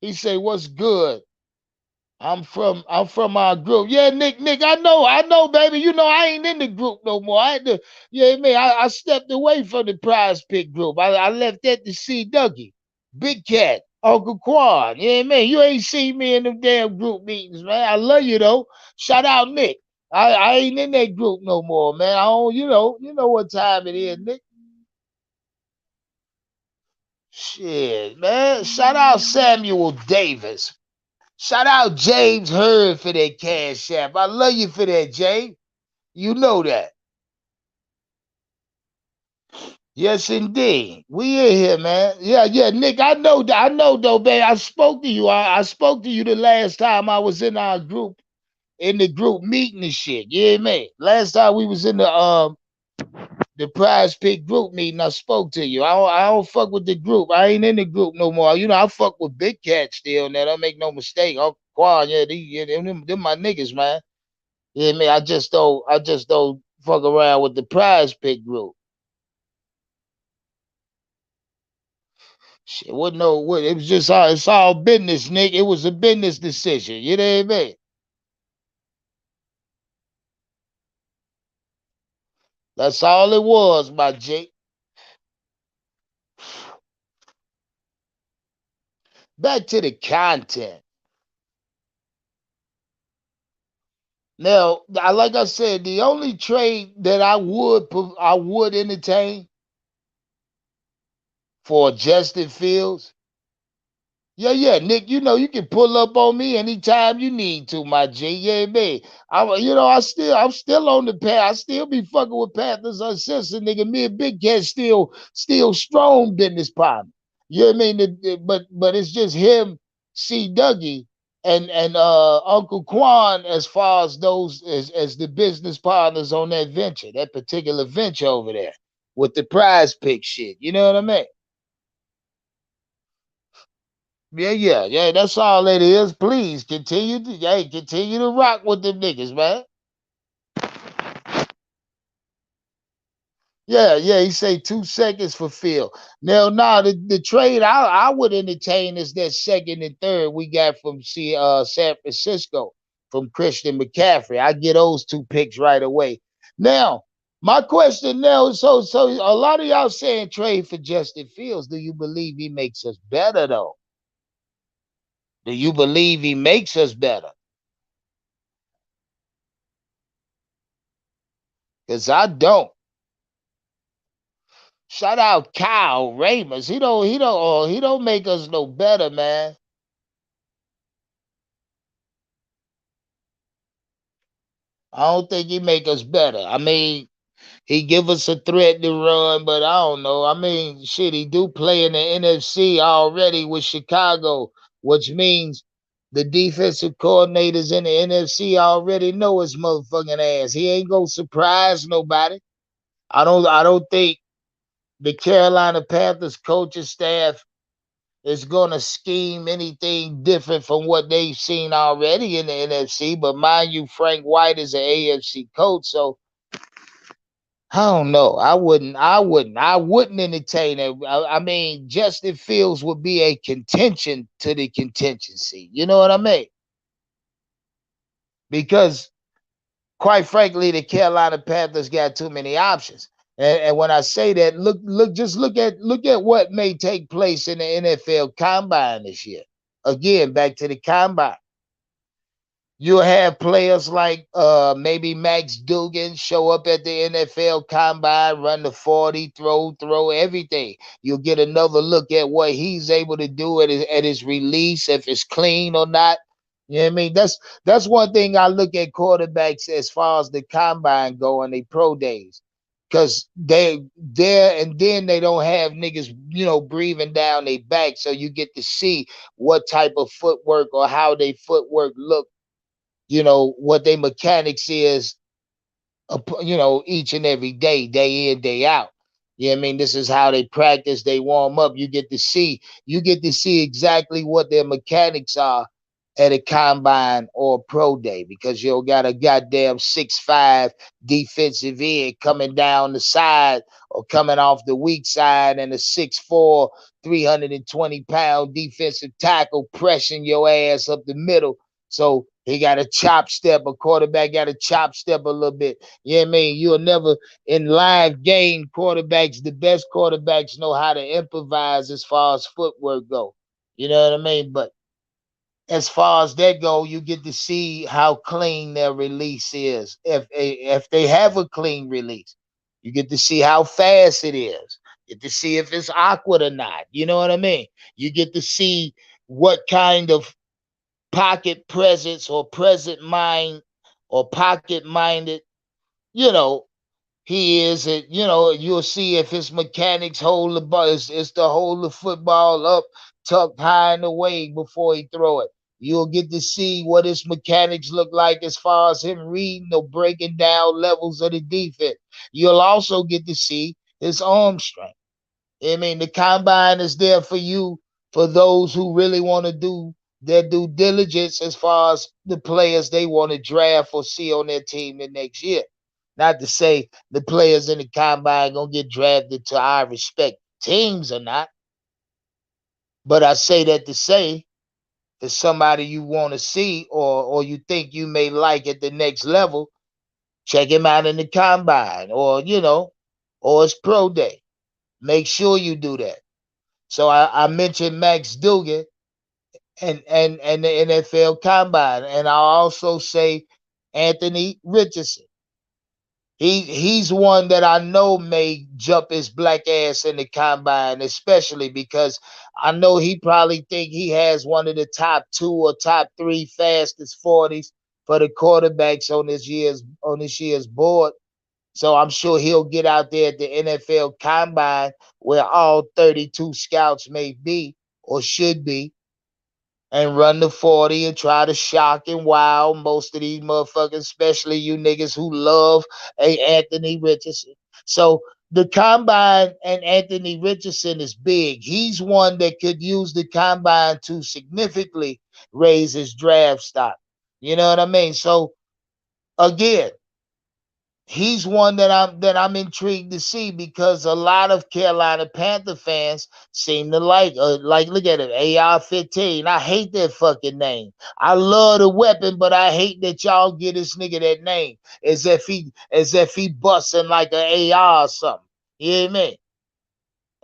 He say, what's good? I'm from our group. Yeah, Nick, I know, baby. You know, I ain't in the group no more. I had to, yeah, man, I stepped away from the prize pick group. I left that to see Dougie, Big Cat, Uncle Quan. Yeah, man, you ain't seen me in them damn group meetings, man. I love you though. Shout out Nick. I ain't in that group no more, man. I don't, you know what time it is, Nick. Shit, man. Shout out Samuel Davis. Shout out James Hurd for that cash app. I love you for that, James. You know that. Yes, indeed. We in here, man. Yeah, yeah, Nick. I know, though, babe. I spoke to you. I spoke to you the last time I was in the group meeting and shit. Yeah, man. Last time we was in the prize pick group meeting, I spoke to you. I don't fuck with the group. I ain't in the group no more. You know, I fuck with Big Cat still. Now, don't make no mistake. Uncle Quan, them my niggas, man. Yeah, man. I just don't fuck around with the prize pick group. Shit, what no, what it was just it's all business, Nick. It was a business decision. You know what I mean? That's all it was, my G. Back to the content. Now, like I said, the only trade that I would entertain for Justin Fields Yeah, yeah, Nick. You know you can pull up on me anytime you need to, my G. Yeah, me. I'm still on the path. I still be fucking with Panthers uncensored, nigga. Me and Big Cat still strong business partner. You know what I mean? But it's just him, C. Dougie, and Uncle Quan as far as those as the business partners on that venture, that particular venture over there with the prize pick shit. You know what I mean? Yeah, yeah, yeah. That's all it is. Please continue to rock with them niggas, man. Yeah, yeah. He say 2 seconds for Phil. Now, nah, the trade I would entertain is that second and third we got from San Francisco from Christian McCaffrey. I get those two picks right away. Now, my question now is so a lot of y'all saying trade for Justin Fields. Do you believe he makes us better though? Do you believe he makes us better? Because I don't. Shout out Kyle Ramos. He don't make us no better, man. I don't think he make us better. I mean, he give us a threat to run, but I don't know. I mean, shit, he do play in the NFC already with Chicago, which means the defensive coordinators in the NFC already know his motherfucking ass. He ain't gonna surprise nobody. I don't think the Carolina Panthers coaching staff is going to scheme anything different from what they've seen already in the NFC. But mind you, Frank White is an AFC coach, so I don't know. I wouldn't entertain it. I mean, Justin Fields would be a contention to the contingency. You know what I mean? Because quite frankly, the Carolina Panthers got too many options. And when I say that, look at what may take place in the NFL Combine this year. Again, back to the Combine. You'll have players like maybe Max Duggan show up at the NFL Combine, run the 40, throw everything. You'll get another look at what he's able to do at his release, if it's clean or not. You know what I mean? That's one thing I look at quarterbacks as far as the combine go and they pro days. Cause they there and then they don't have niggas, breathing down their back. So you get to see what type of footwork or how they footwork look, what their mechanics is, each and every day, day in, day out. You know what I mean? This is how they practice, they warm up. You get to see exactly what their mechanics are at a combine or a pro day because you got a goddamn 6'5" defensive end coming down the side or coming off the weak side and a 6'4", 320-pound defensive tackle pressing your ass up the middle. So he got a chop step, a quarterback got a chop step a little bit. You know what I mean? You'll never, in live game, the best quarterbacks know how to improvise as far as footwork go. You know what I mean? But as far as that go, you get to see how clean their release is. If they have a clean release, you get to see how fast it is. You get to see if it's awkward or not. You know what I mean? You get to see what kind of pocket presence or present mind or pocket minded, you know, he is. You'll see if his mechanics hold the ball. It's to hold the football up, tucked high and away before he throw it. You'll get to see what his mechanics look like as far as him reading or breaking down levels of the defense. You'll also get to see his arm strength. I mean, the combine is there for you, for those who really want to do their due diligence as far as the players they want to draft or see on their team the next year. Not to say the players in the combine gonna get drafted to our respect teams or not, but I say that to say if somebody you want to see or you think you may like at the next level, check him out in the combine or his pro day. Make sure you do that. So I mentioned Max Duggan and the NFL Combine, and I also say Anthony Richardson. He's one that I know may jump his black ass in the combine, especially because I know he probably think he has one of the top two or top three fastest 40s for the quarterbacks on this year's board. So I'm sure he'll get out there at the NFL combine where all 32 scouts may be or should be and run the 40 and try to shock and wow most of these motherfuckers, especially you niggas who love a Anthony Richardson. So the combine and Anthony Richardson is big. He's one that could use the combine to significantly raise his draft stock. You know what I mean? So again, he's one that I'm intrigued to see because a lot of Carolina Panther fans seem to like look at it, AR-15. I hate that fucking name. I love the weapon, but I hate that y'all get this nigga that name as if he busting like an AR or something. You hear me?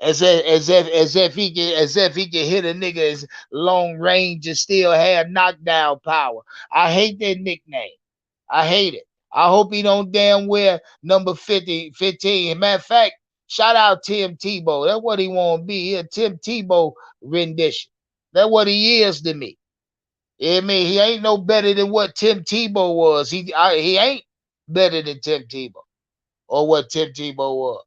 As if he can hit a nigga as long range and still have knockdown power. I hate that nickname. I hate it. I hope he don't damn wear number 50, 15. Matter of fact, shout out Tim Tebow. That's what he want to be. He a Tim Tebow rendition. That's what he is to me. You know what I mean? He ain't no better than what Tim Tebow was. He ain't better than Tim Tebow or what Tim Tebow was.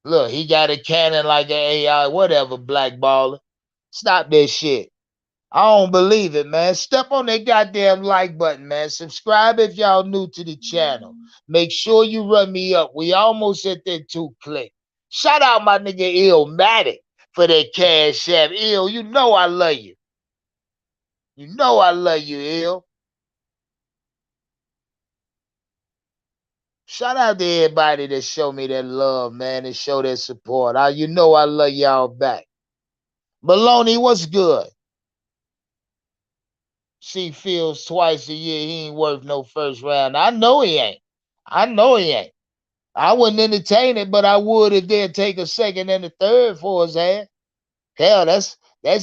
Look, he got a cannon like an AI, whatever, black baller. Stop that shit. I don't believe it, man. Step on that goddamn like button, man. Subscribe if y'all new to the channel. Make sure you run me up. We almost at that 2 click. Shout out my nigga Illmatic for that cash app. Ill, you know I love you. You know I love you, Ill. Shout out to everybody that show me that love, man, and show that support. You know I love y'all back. Maloney, what's good? See Fields twice a year. He ain't worth no first round. I know he ain't. I know he ain't. I wouldn't entertain it, but I would if they'd take a second and a third for his ass. Hell, that's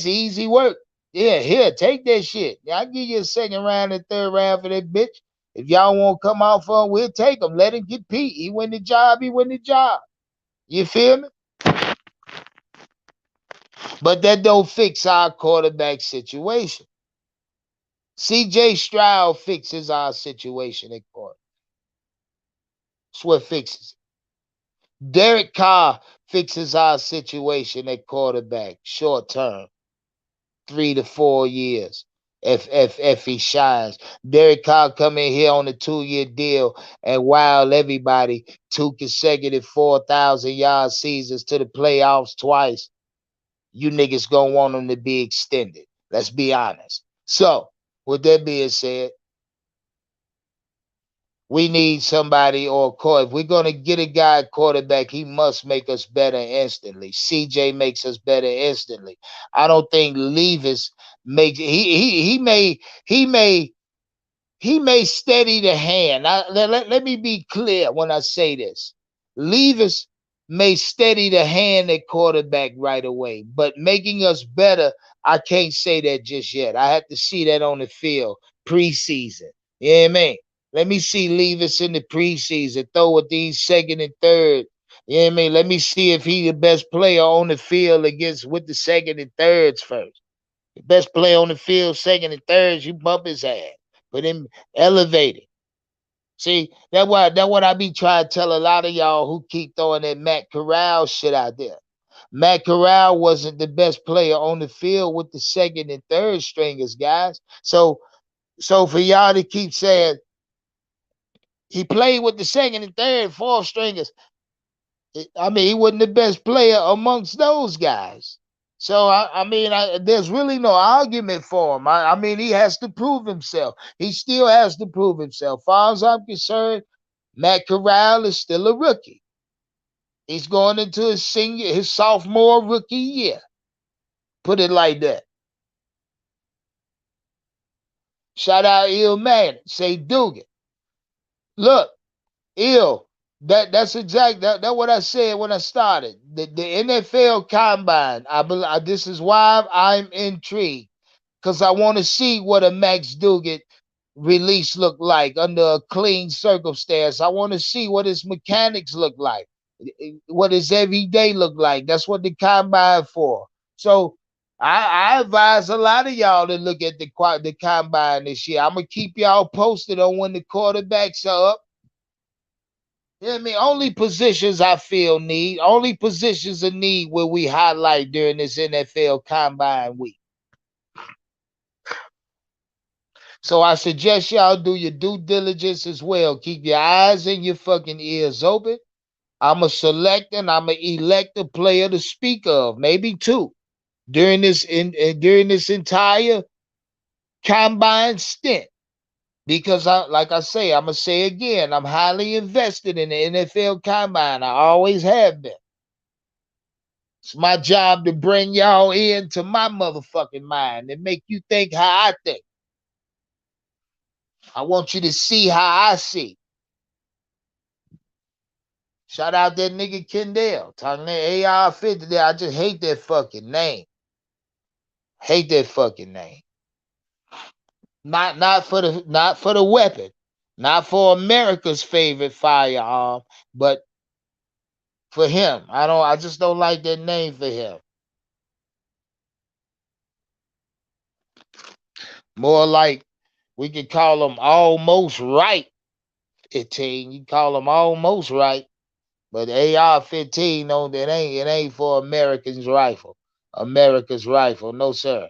easy work. Yeah, here, take that shit. Yeah, I'll give you a second round and third round for that bitch. If y'all won't come out for him, we'll take him. Let him get Pete. He win the job, he win the job. You feel me? But that don't fix our quarterback situation. CJ Stroud fixes our situation at quarterback. That's what fixes it. Derek Carr fixes our situation at quarterback short term, 3 to 4 years. If he shines, Derek Carr come in here on a 2-year deal and wow everybody 2 consecutive 4,000 yard seasons to the playoffs twice. You niggas gonna want him to be extended. Let's be honest. So, with that being said, we need somebody or if we're gonna get a guy quarterback, he must make us better instantly. CJ makes us better instantly. I don't think Levis makes he may steady the hand. Let me be clear when I say this. Levis may steady the hand at quarterback right away, but making us better, I can't say that just yet. I have to see that on the field preseason. You know what I mean? Let me see Levis in the preseason, throw with these second and third. You know what I mean? Let me see if he the best player on the field against with the second and thirds first. The best player on the field, second and thirds, you bump his ass. Put him elevated. See, that's what I be trying to tell a lot of y'all who keep throwing that Matt Corral shit out there. Matt Corral wasn't the best player on the field with the second and third stringers, guys. So for y'all to keep saying he played with the second and third, fourth stringers, I mean, he wasn't the best player amongst those guys. So there's really no argument for him. I mean, he has to prove himself. He still has to prove himself. As far as I'm concerned, Matt Corral is still a rookie. He's going into his sophomore rookie year. Put it like that. Shout out Ill Man. Say Dugan. Look, Ill. That's exact. That what I said when I started. The NFL Combine. This is why I'm intrigued because I want to see what a Max Duggan release look like under a clean circumstance. I want to see what his mechanics look like, what his everyday look like. That's what the combine for. So I advise a lot of y'all to look at the combine this year. I'm gonna keep y'all posted on when the quarterbacks are up. You know what I mean? Only positions I feel need, only positions of need where we highlight during this NFL combine week. So I suggest y'all do your due diligence as well. Keep your eyes and your fucking ears open. I'm a select and I'm a elect a player to speak of, maybe two, during this entire combine stint. Because like I say, I'm gonna say again, I'm highly invested in the NFL combine. I always have been. It's my job to bring y'all into my motherfucking mind and make you think how I think. I want you to see how I see. Shout out that nigga Kendall. Talking that AR-50 there. I just hate that fucking name. Hate that fucking name. Not for the weapon. Not for America's favorite firearm, but for him. I just don't like that name for him. More like we could call him almost right 15. You call him almost right. But AR-15, no, it ain't for America's rifle. America's rifle, no sir.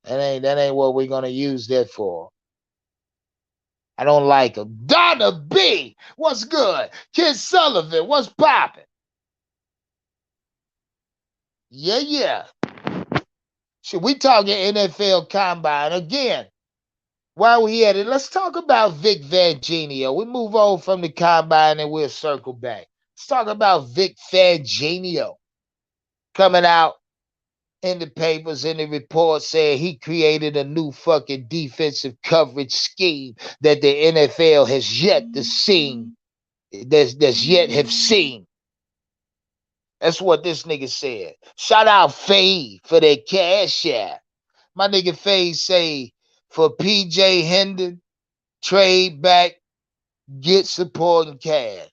That ain't what we're gonna use that for. I don't like him. Donna B, what's good? Kid Sullivan, what's poppin'? Yeah. Should we talking NFL Combine again? While we at it, let's talk about Vic Fangio. We move on from the Combine and we'll circle back. Let's talk about Vic Fangio coming out in the papers, in the report, saying he created a new fucking defensive coverage scheme that the NFL has yet to see. That's yet have seen. That's what this nigga said. Shout out Fade for that cash app. My nigga Fade say for PJ Hendon, trade back, get supporting cash.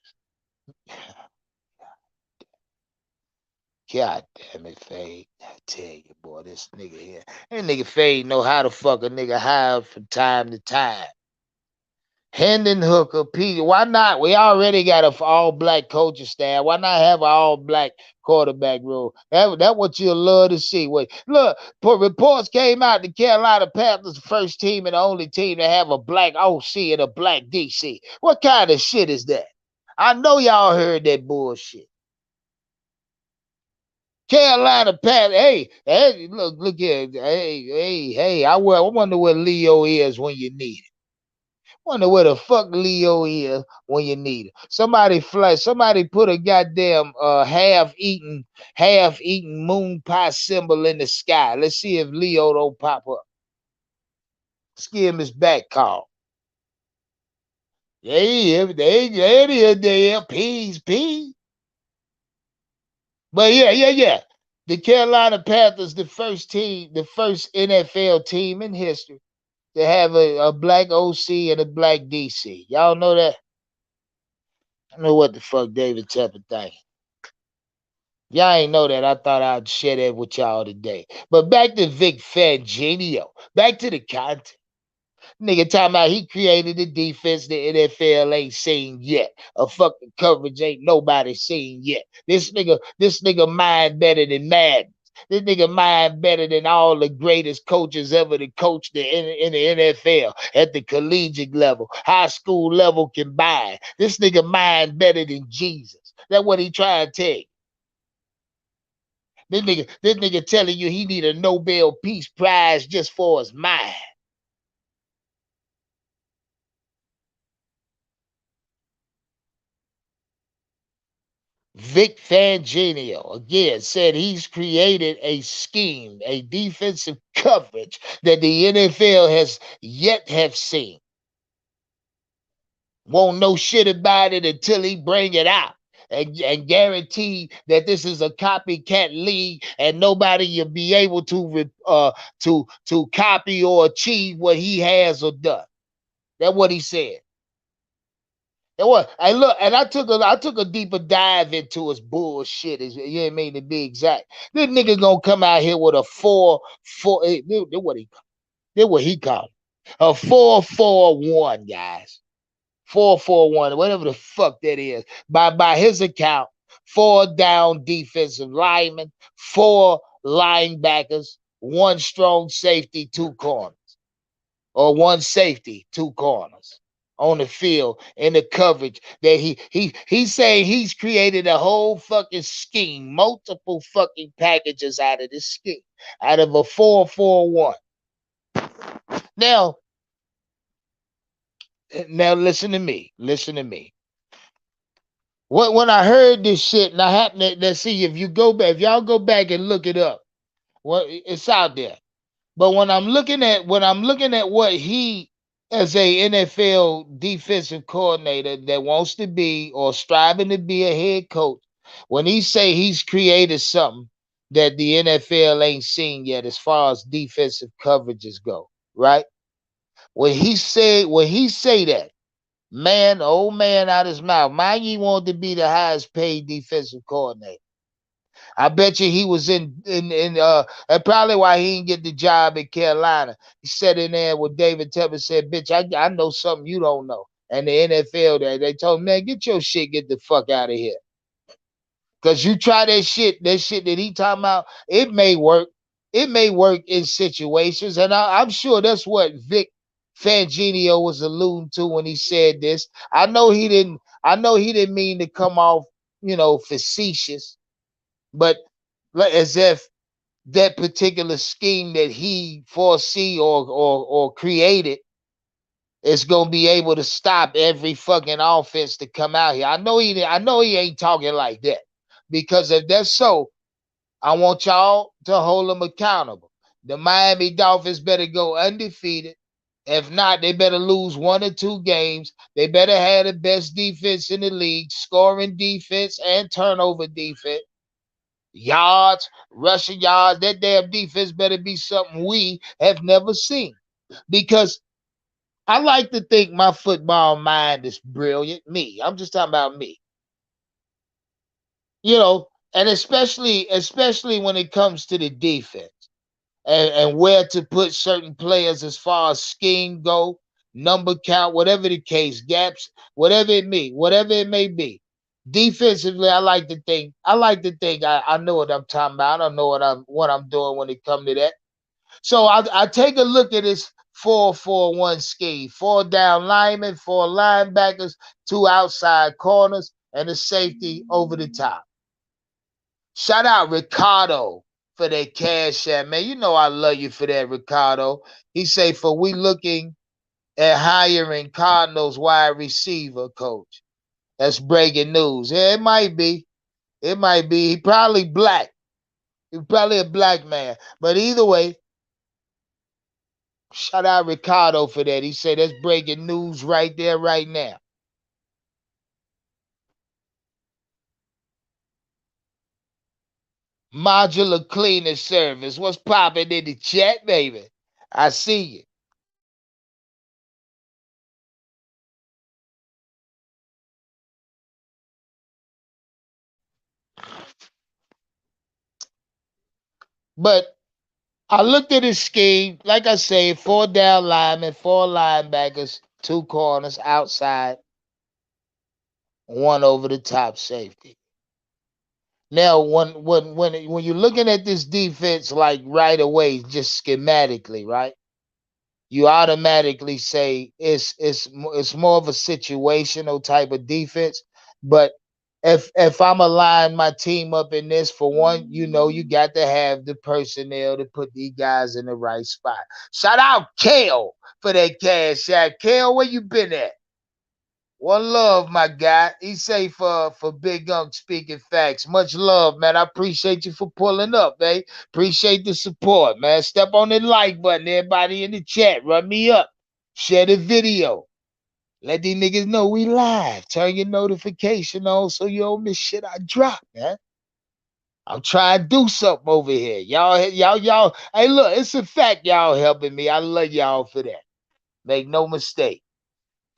God damn it, Fade. I tell you, boy, this nigga here. That nigga Fade know how to fuck a nigga high from time to time. Hendon Hooker, Peter. Why not? We already got an all-black coaching staff. Why not have an all-black quarterback room? That what you love to see. Wait, look, reports came out the Carolina Panthers, the first team and the only team to have a black OC and a black DC. What kind of shit is that? I know y'all heard that bullshit. Carolina Panthers. Hey, look here. Hey. I wonder where Leo is when you need it. Wonder where the fuck Leo is when you need it. Somebody put a goddamn half-eaten moon pie symbol in the sky. Let's see if Leo don't pop up. Let's give him his back call. Yeah, there, peace. But yeah. The Carolina Panthers, the first NFL team in history to have a black OC and a black DC. Y'all know that? I don't know what the fuck David Tepper think. Y'all ain't know that. I thought I'd share that with y'all today. But back to Vic Fangio. Back to the content. Nigga talking about he created a defense the NFL ain't seen yet. A fucking coverage ain't nobody seen yet. This nigga mind better than Madden. This nigga mind better than all the greatest coaches ever to coach in the NFL at the collegiate level, high school level combined. This nigga mind better than Jesus. That's what he trying to tell you. This nigga telling you he need a Nobel Peace Prize just for his mind. Vic Fangio again said he's created a scheme, a defensive coverage that the NFL has yet have seen. Won't know shit about it until he bring it out and guarantee that this is a copycat league and nobody will be able to copy or achieve what he has or done. That's what he said. It was. I look, and I took a deeper dive into his bullshit. You know what I mean, to be exact. This nigga gonna come out here with a 4-4. What he called a 4-4-1, guys. 4-4-1, whatever the fuck that is. By his account, 4 down defensive linemen, 4 linebackers, 1 strong safety, 2 corners, or 1 safety, 2 corners on the field in the coverage that he's saying he's created a whole fucking scheme, multiple fucking packages out of this scheme, out of a 4-4-1. Now, now listen to me. Listen to me. When I heard this shit, and I happen to let's see if you go back, if y'all go back and look it up, well, it's out there. But when I'm looking at what he, as a NFL defensive coordinator that wants to be or striving to be a head coach, when he say he's created something that the NFL ain't seen yet as far as defensive coverages go, right? When he say that, man, old man out his mouth, mind you, wanted to be the highest paid defensive coordinator. I bet you he was in and probably why he didn't get the job in Carolina. He sat in there with David Tepper and said, bitch, I know something you don't know. And the NFL they told him, man, get your shit, get the fuck out of here. Cause you try that shit that he talking about, it may work. It may work in situations. And I'm sure that's what Vic Fangio was alluding to when he said this. I know he didn't mean to come off, facetious, but as if that particular scheme that he foresee or created is gonna be able to stop every fucking offense to come out here. I know he ain't talking like that. Because if that's so, I want y'all to hold them accountable. The Miami Dolphins better go undefeated. If not, they better lose 1 or 2 games. They better have the best defense in the league, scoring defense and turnover defense, yards, rushing yards. That damn defense better be something we have never seen. Because I like to think my football mind is brilliant. Me, I'm just talking about me. And especially when it comes to the defense and where to put certain players as far as scheme go, number count, whatever the case, gaps, whatever it may be. Defensively, I like to think I know what I'm talking about. I know what I'm doing when it comes to that. So I take a look at this 4-4-1 scheme. 4 down linemen, 4 linebackers, 2 outside corners, and a safety over the top. Shout out Ricardo for that cash app, man. You know I love you for that, Ricardo. He say, for we looking at hiring Cardinals wide receiver coach. That's breaking news. Yeah, it might be. It might be. He probably black. He's probably a black man. But either way, shout out Ricardo for that. He said that's breaking news right there, right now. Modular cleaning service. What's popping in the chat, baby? I see you. But I looked at his scheme. Like I say, 4 down linemen, 4 linebackers, 2 corners outside, 1 over-the-top safety. Now, when you're looking at this defense, like right away, just schematically, right? You automatically say it's more of a situational type of defense. But if I'm aligning my team up in this, for one, you got to have the personnel to put these guys in the right spot. Shout out Kale for that cash out. Kale, where you been at? One love, my guy. He say for Big Unk speaking facts. Much love, man. I appreciate you for pulling up, man. Appreciate the support, man. Step on the like button, everybody in the chat. Run me up. Share the video. Let these niggas know we live. Turn your notification on so you don't miss shit I drop, man. I'm trying to do something over here. Y'all. Hey, look, it's a fact y'all helping me. I love y'all for that. Make no mistake.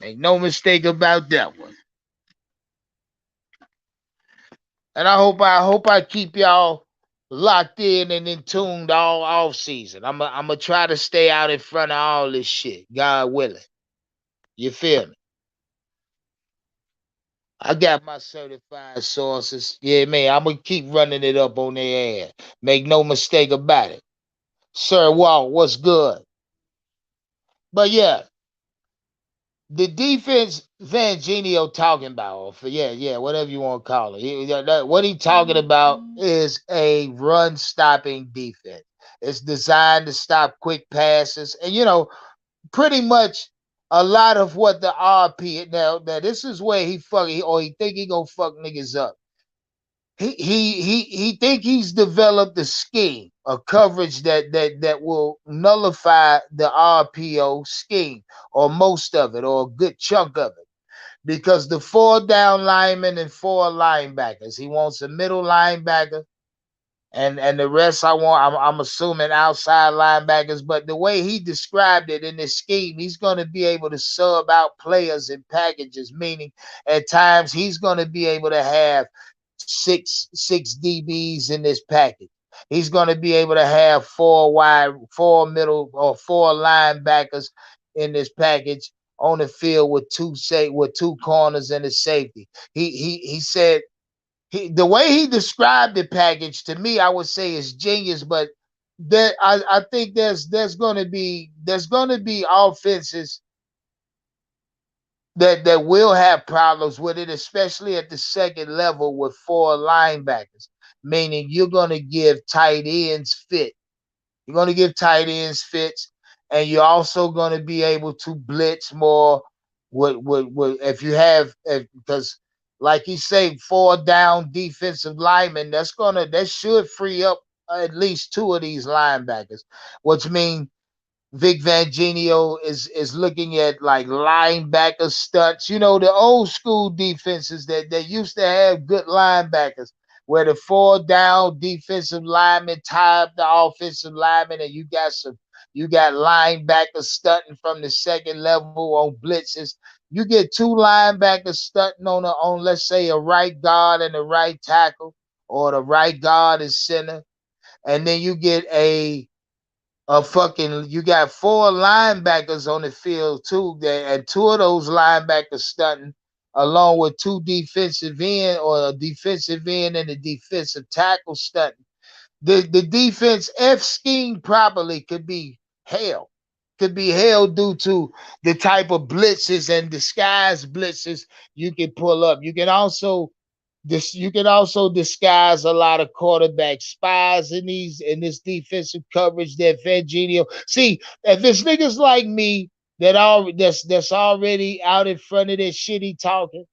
Make no mistake about that one. And I hope I keep y'all locked in and in tuned all off season. I'm gonna try to stay out in front of all this shit, God willing. You feel me? I got my certified sources. Yeah, man, I'm gonna keep running it up on their ass. Make no mistake about it. Sir Walt, what's good? But yeah, the defense Van Genio talking about, yeah, whatever you want to call it. What he talking about is a run stopping defense. It's designed to stop quick passes, and pretty much a lot of what the RP now this is where he think he gonna fuck niggas up. He think he's developed a scheme, a coverage that will nullify the RPO scheme or most of it or a good chunk of it because the four down linemen and four linebackers. He wants a middle linebacker and the rest I'm assuming outside linebackers. But the way he described it in this scheme, he's going to be able to sub out players in packages, meaning at times he's going to be able to have six DBs in this package. He's going to be able to have four wide, four middle, or four linebackers in this package on the field with two corners and a safety. He said the way he described the package to me, I would say is genius. But I think there's gonna be offenses that will have problems with it, especially at the second level with four linebackers. Meaning you're gonna give tight ends fit. You're gonna give tight ends fits, and you're also gonna be able to blitz more. With if you have because like you say, four down defensive linemen, that should free up at least two of these linebackers, which means Vic Fangio is looking at like linebacker stunts. The old school defenses that used to have good linebackers, where the four down defensive linemen tie up the offensive linemen, and you got linebackers stunting from the second level on blitzes. You get two linebackers stunting on let's say a right guard and a right tackle, or the right guard and center, and then you got four linebackers on the field too, and two of those linebackers stunting, along with two defensive end or a defensive end and a defensive tackle stunting. The defense F scheme properly could be held due to the type of blitzes and disguised blitzes you can pull up. You can also disguise a lot of quarterback spies in this defensive coverage that Fangio. See, if it's niggas like me that's already out in front of this shitty talking,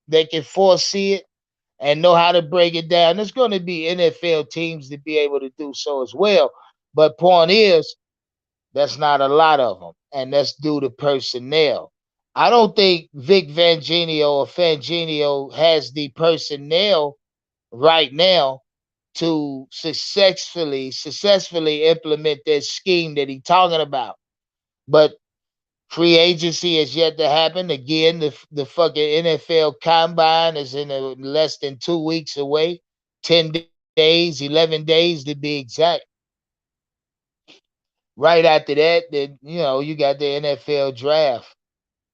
they can foresee it and know how to break it down. There's going to be NFL teams to be able to do so as well. But point is, that's not a lot of them, and that's due to personnel. I don't think Vic Fangio has the personnel right now to successfully implement that scheme that he's talking about. But free agency is yet to happen. Again, the fucking NFL combine is in less than 2 weeks away. 10 days, 11 days to be exact. Right after that, then you got the NFL draft.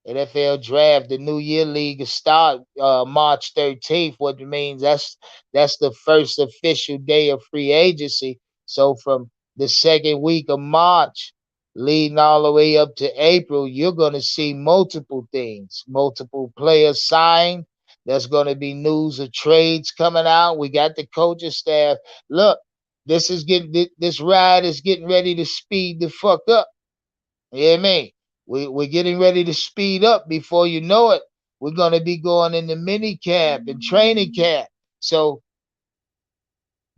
NFL draft, the New Year League will start March 13th, what means that's the first official day of free agency. So from the second week of March, leading all the way up to April, you're going to see multiple things, multiple players signed. There's going to be news of trades coming out. We got the coaching staff. Look, this ride is getting ready to speed the fuck up. You hear me? We're getting ready to speed up. Before you know it, we're gonna be going into mini camp and training camp. So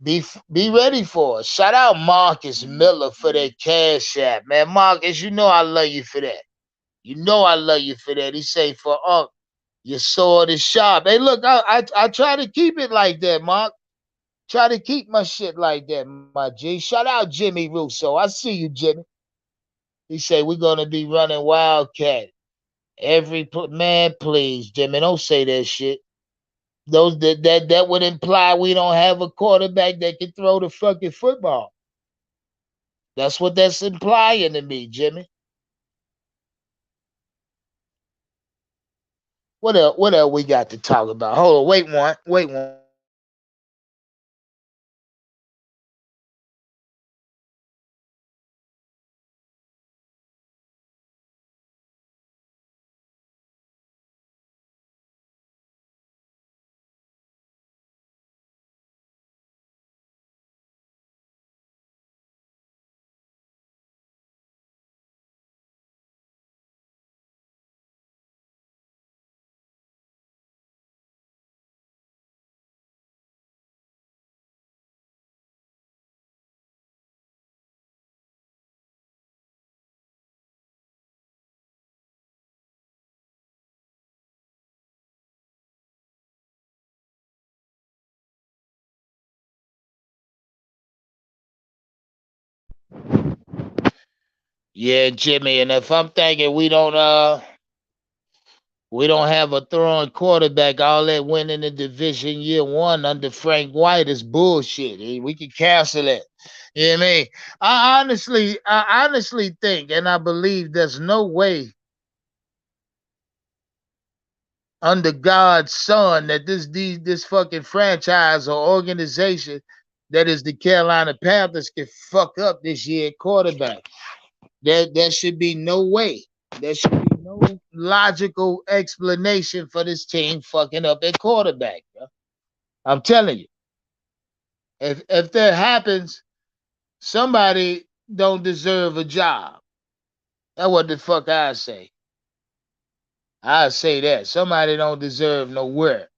be ready for it. Shout out Marcus Miller for that cash app, man. Marcus, you know I love you for that. You know I love you for that. He say for your sword is sharp. Hey, look, I try to keep it like that, Mark. Try to keep my shit like that, my G. Shout out Jimmy Russo. I see you, Jimmy. He said we're gonna be running Wildcat. Man, please, Jimmy, don't say that shit. That would imply we don't have a quarterback that can throw the fucking football. That's what that's implying to me, Jimmy. What else we got to talk about? Hold on, wait one. Yeah, Jimmy, and if I'm thinking we don't have a throwing quarterback, all that winning the division year one under Frank White is bullshit. We can cancel it. You know what I mean? I honestly think and I believe there's no way under God's son that this fucking franchise or organization that is the Carolina Panthers can fuck up this year at quarterback. There should be no way. There should be no logical explanation for this team fucking up at quarterback. Bro. I'm telling you, if that happens, somebody don't deserve a job. That's what the fuck I say. I say that somebody don't deserve no work.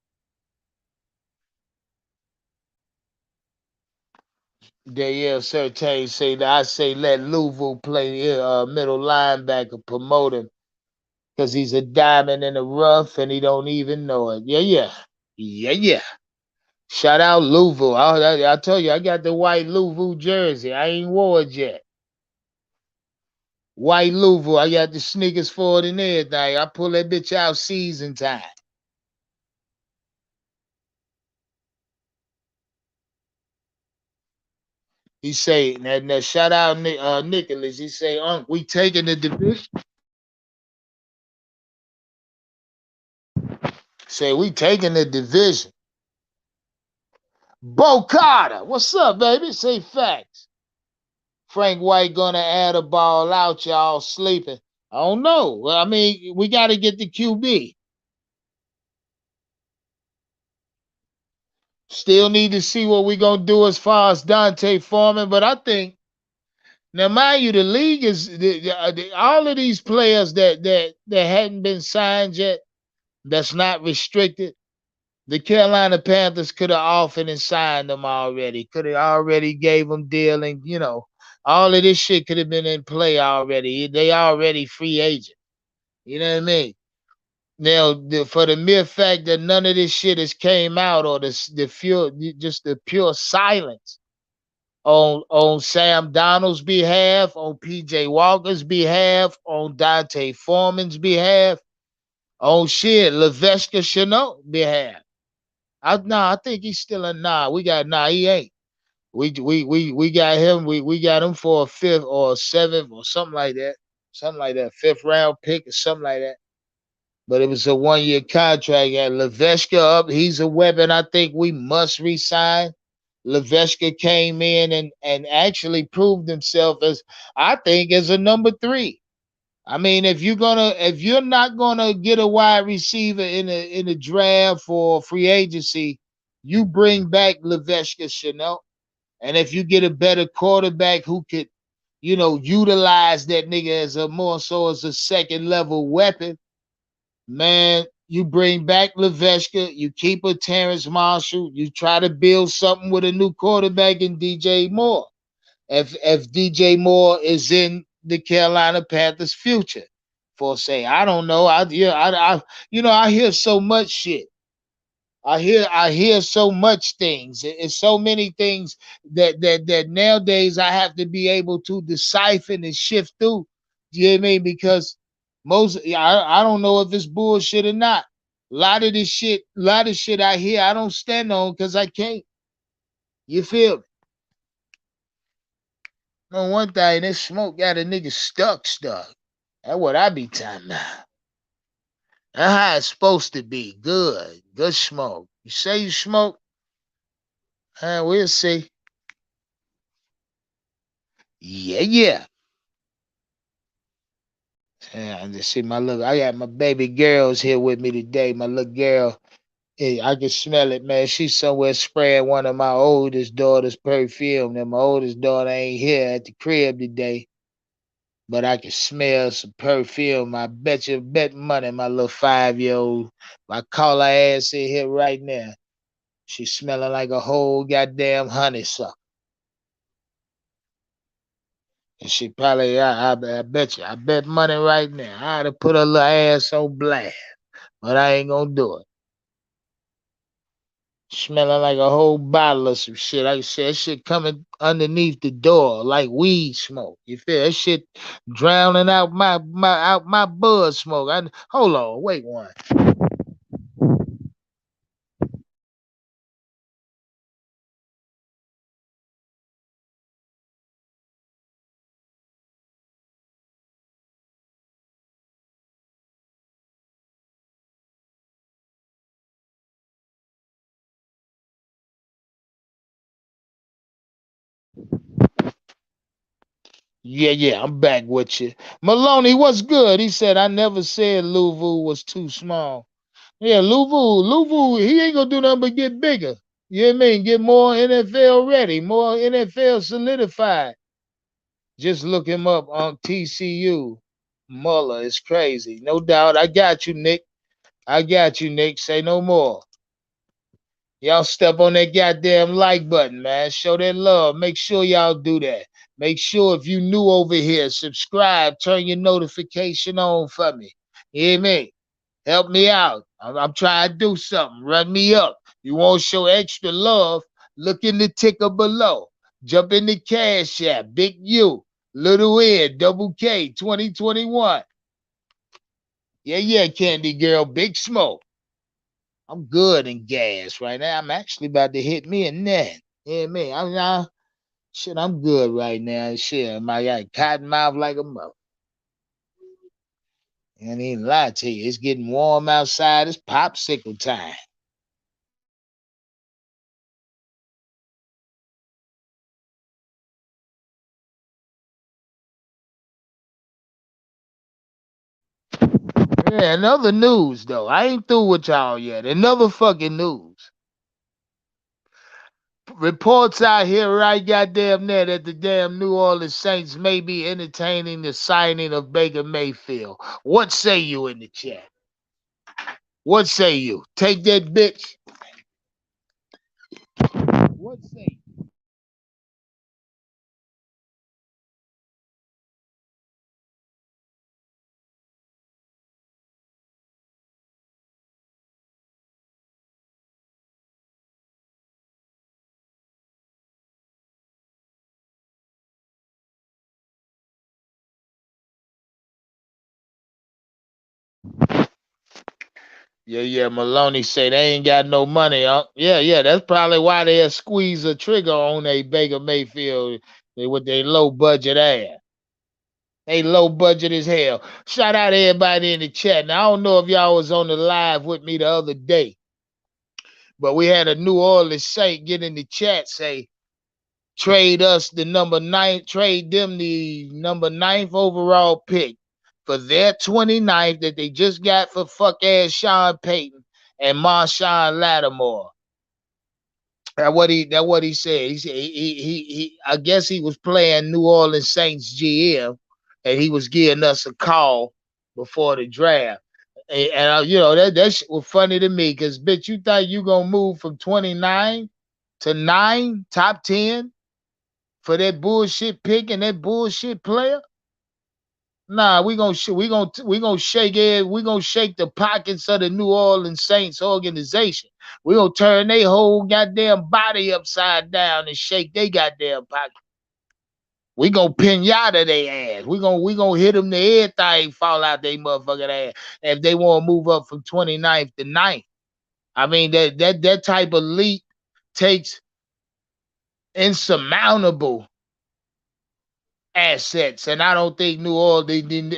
Danielle Certain say that I say let Louisville play middle linebacker, promote him because he's a diamond in the rough and he don't even know it. Yeah. Shout out Louisville. I told you I got the white Louisville jersey. I ain't wore it yet. White Louisville. I got the sneakers for it and everything. I pull that bitch out season time. He say, now shout out Nicholas. He say, we taking the division. Say, we taking the division. Bo Carter, what's up, baby? Say facts. Frank White gonna add a ball out, y'all sleeping. I don't know. Well, I mean, we got to get the QB. Still need to see what we gonna do as far as Dante Foreman, but I think now, mind you, the league is all of these players that hadn't been signed yet, that's not restricted. The Carolina Panthers could have offered and signed them already. Could have already gave them deal, and all of this shit could have been in play already. They already free agent. You know what I mean? Now, for the mere fact that none of this shit has came out, or the pure silence on Sam Donald's behalf, on PJ Walker's behalf, on Dante Foreman's behalf, on shit Laveska Chenault behalf. I think he's still a nah. He ain't. We got him. We got him for a fifth or a seventh or something like that. Something like that. Fifth round pick or something like that. But it was a 1 year contract. At Laveska up. He's a weapon I think we must resign. Laveska came in and actually proved himself as I think as a number 3. I mean, if you're not gonna get a wide receiver in the draft for free agency, you bring back Laveska Chanel. And if you get a better quarterback who could, utilize that nigga as a more so as a second level weapon, man, you bring back Laveska, you keep a Terrence Marshall, you try to build something with a new quarterback in DJ Moore. If DJ Moore is in the Carolina Panthers future, for say, I don't know. I hear so much shit. I hear so much things. It's so many things that nowadays I have to be able to decipher and shift through. You know what I mean? Because I don't know if it's bullshit or not. A lot of shit I hear I don't stand on because I can't. You feel me? No one thing, this smoke got a nigga stuck. That's what I be talking about. That's how it's supposed to be. Good smoke. You say you smoke, we'll see. Yeah. Yeah, and see I got my baby girls here with me today. My little girl, hey, I can smell it, man. She's somewhere spraying one of my oldest daughter's perfume. And my oldest daughter ain't here at the crib today, but I can smell some perfume. I bet money, my little 5-year old. I call her ass in here right now. She's smelling like a whole goddamn honeysuckle. And she probably, I bet money right now. I'd have put her little ass on blast, but I ain't gonna do it. Smelling like a whole bottle of some shit. Like I said, that shit coming underneath the door like weed smoke. You feel that shit drowning out my bud smoke. Hold on, wait one. Yeah, I'm back with you. Maloney, what's good? He said I never said Louisville was too small. Yeah, Louisville, he ain't gonna do nothing but get bigger. You know what I mean? Get more NFL ready, more NFL solidified. Just look him up on TCU. Muller is crazy. No doubt. I got you, Nick. I got you, Nick. Say no more. Y'all step on that goddamn like button, man. Show that love. Make sure y'all do that. Make sure if you new over here, subscribe, turn your notification on for me. You hear me? Help me out. I'm trying to do something. Run me up. You want to show extra love? Look in the ticker below. Jump in the cash app. Big U, little N, double K, 2021. Yeah, Candy Girl, Big Smoke. I'm good in gas right now. I'm actually about to hit me a net. Yeah, man. Shit, I'm good right now. Shit, I got cotton mouth like a mother. And I ain't lie to you. It's getting warm outside. It's popsicle time. Yeah, another news though. I ain't through with y'all yet. Another fucking news. Reports out here right goddamn there that the damn New Orleans Saints may be entertaining the signing of Baker Mayfield. What say you in the chat? What say you? Take that bitch. What say you? Yeah. Maloney say they ain't got no money, huh? Yeah. That's probably why they squeeze a trigger on a Baker Mayfield with their low budget ass. They low budget as hell. Shout out to everybody in the chat. Now I don't know if y'all was on the live with me the other day, but we had a New Orleans Saint get in the chat say trade them the number ninth overall pick for their 29th that they just got for fuck ass Sean Payton and Marshawn Lattimore. That what he said. He said he I guess he was playing New Orleans Saints GM and he was giving us a call before the draft. That shit was funny to me because bitch, you thought you gonna move from 29 to 9, top 10 for that bullshit pick and that bullshit player? Nah, we gonna shake it. We gonna shake the pockets of the New Orleans Saints organization. We gonna turn their whole goddamn body upside down and shake they goddamn pocket. We gonna pinata their ass. We gonna hit them to everything fall out they motherfucking ass if they want to move up from 29th to ninth. I mean that type of leap takes insurmountable assets, and I don't think New Orleans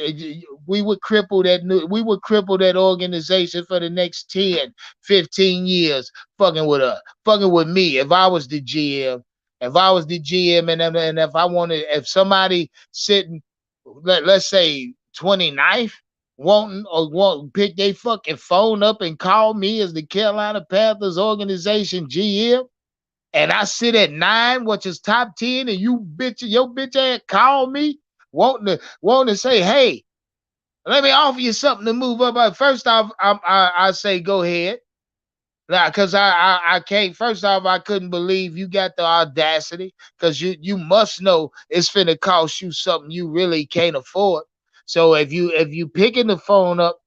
we would cripple that organization for the next 10, 15 years fucking with us, fucking with me. If I was the GM, and if I wanted, if somebody sitting, let's say 29th, wanting or want pick their fucking phone up and call me as the Carolina Panthers organization GM, and I sit at 9, which is top 10, and your bitch ass call me wanting to say, hey, let me offer you something to move up. First off, I say go ahead. Now, cause I can't. First off, I couldn't believe you got the audacity, cause you must know it's finna cost you something you really can't afford. So if you picking the phone up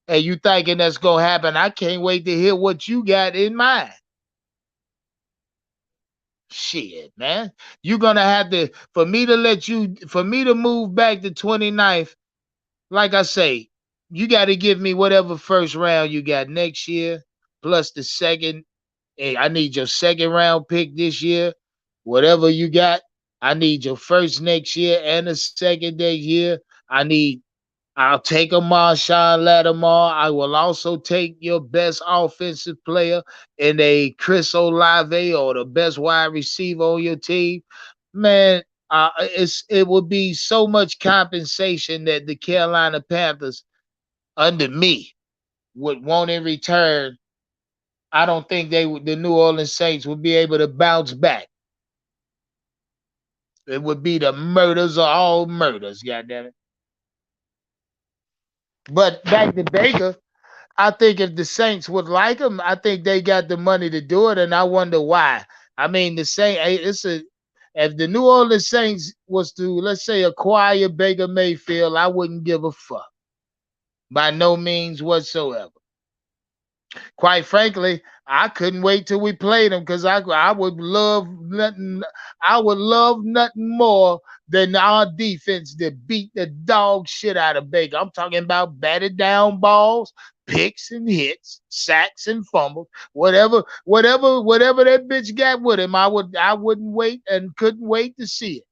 and you thinking that's gonna happen, I can't wait to hear what you got in mind. Shit, man. You're gonna have to for me to move back to 29th, like I say, you gotta give me whatever first round you got next year, plus the second. Hey, I need your second round pick this year. Whatever you got, I need your first next year and the second next year. I'll take a Marshawn Lattimore. I will also take your best offensive player in a Chris Olave or the best wide receiver on your team. Man, it would be so much compensation that the Carolina Panthers under me would want in return. I don't think the New Orleans Saints would be able to bounce back. It would be the murders of all murders, goddammit. But back to Baker, I think if the Saints would like him, I think they got the money to do it, and I wonder why. I mean, the Saint, it's a if the New Orleans Saints was to, let's say, acquire Baker Mayfield, I wouldn't give a fuck by no means whatsoever. Quite frankly, I couldn't wait till we played them because I would love nothing more than our defense to beat the dog shit out of Baker. I'm talking about batted down balls, picks and hits, sacks and fumbles, whatever that bitch got with him. I wouldn't wait and couldn't wait to see it.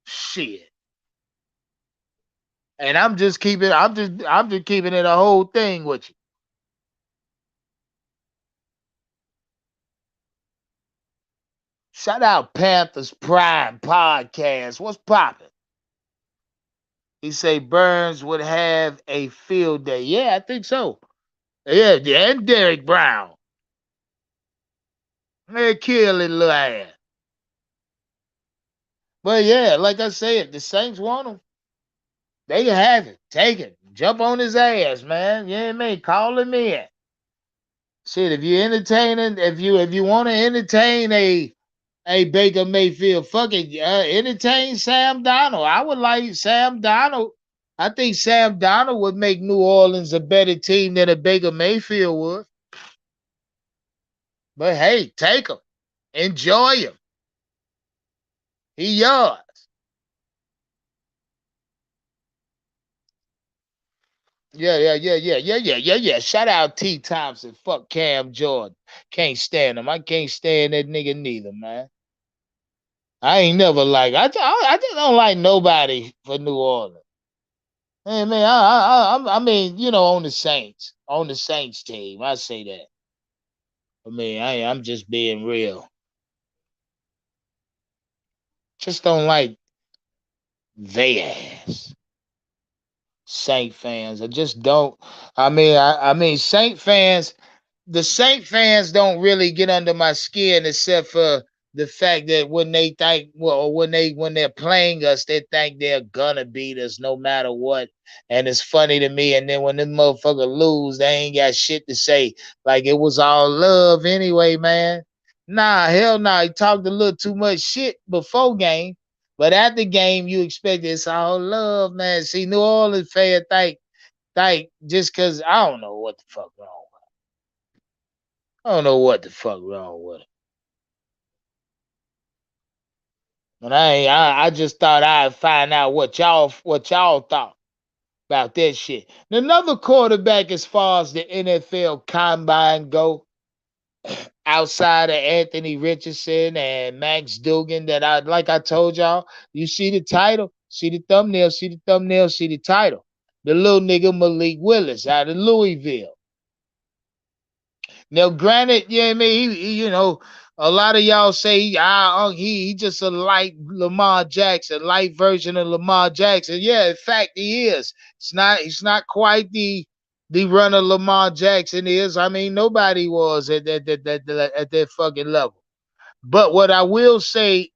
Shit. And I'm just keeping it a whole thing with you. Shout out Panthers Prime Podcast. What's poppin'? He say Burns would have a field day. Yeah, I think so. Yeah, and Derek Brown. They kill it, little ass. But yeah, like I said, if the Saints want him, they can have it. Take it. Jump on his ass, man. You know what I mean? Call him in. Shit, if you want to entertain a Baker Mayfield, fuck it, entertain Sam Donald. I would like Sam Donald. I think Sam Donald would make New Orleans a better team than a Baker Mayfield would. But hey, take him, enjoy him. He yours. Yeah. Shout out T Thompson. Fuck Cam Jordan. Can't stand him. I can't stand that nigga neither, man. I ain't never like. I just don't like nobody for New Orleans. Hey man, I mean, on the Saints team, I say that. I mean, I'm just being real. Just don't like they ass Saint fans. I just don't. I mean, the Saint fans don't really get under my skin except for the fact that when they think well when they're playing us, they think they're gonna beat us no matter what. And it's funny to me. And then when them motherfucker lose, they ain't got shit to say. Like it was all love anyway, man. Nah, hell nah. He talked a little too much shit before game. But after game, you expect it's all love, man. See, New Orleans fan think just cause I don't know what the fuck wrong. I don't know what the fuck wrong with it. And I just thought I'd find out what y'all thought about that shit. Another quarterback as far as the NFL combine go, outside of Anthony Richardson and Max Dugan, that I like I told y'all, you see the title, see the thumbnail, see the thumbnail, see the title. The little nigga Malik Willis out of Louisville. Now, granted, yeah, I mean, a lot of y'all say he just a light Lamar Jackson, light version of Lamar Jackson. Yeah, in fact, he is. He's not quite the runner Lamar Jackson is. I mean, nobody was at that fucking level. But what I will say,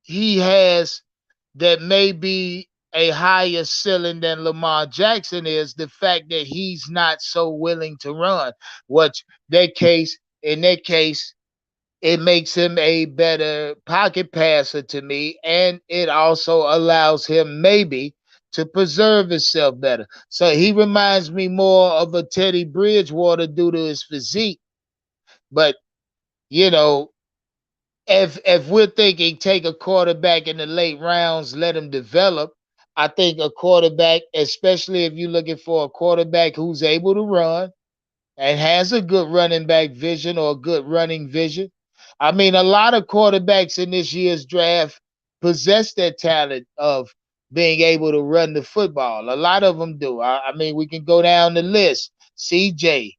he has that may be a higher ceiling than Lamar Jackson is the fact that he's not so willing to run. Which in that case, it makes him a better pocket passer to me, and it also allows him maybe to preserve himself better. So he reminds me more of a Teddy Bridgewater due to his physique. But you know, if we're thinking take a quarterback in the late rounds, let him develop. I think a quarterback, especially if you're looking for a quarterback who's able to run and has a good running back vision or a good running vision. I mean, a lot of quarterbacks in this year's draft possess that talent of being able to run the football. A lot of them do. I mean, we can go down the list. CJ,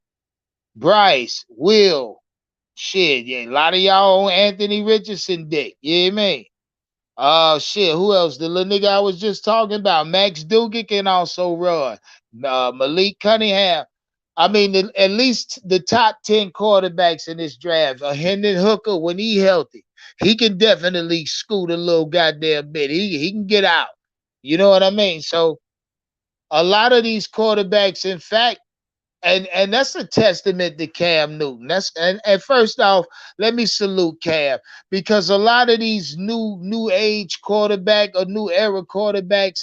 Bryce, Will, shit, yeah, a lot of y'all on Anthony Richardson dick. You hear me? Shit, who else? The little nigga I was just talking about, Max Dugan can also run. Malik Cunningham. I mean, at least the top 10 quarterbacks in this draft. Hendon Hooker, when he healthy, he can definitely scoot a little goddamn bit. He can get out. You know what I mean? So a lot of these quarterbacks, in fact, and that's a testament to Cam Newton. And first off, let me salute Cam, because a lot of these new age quarterback or new era quarterbacks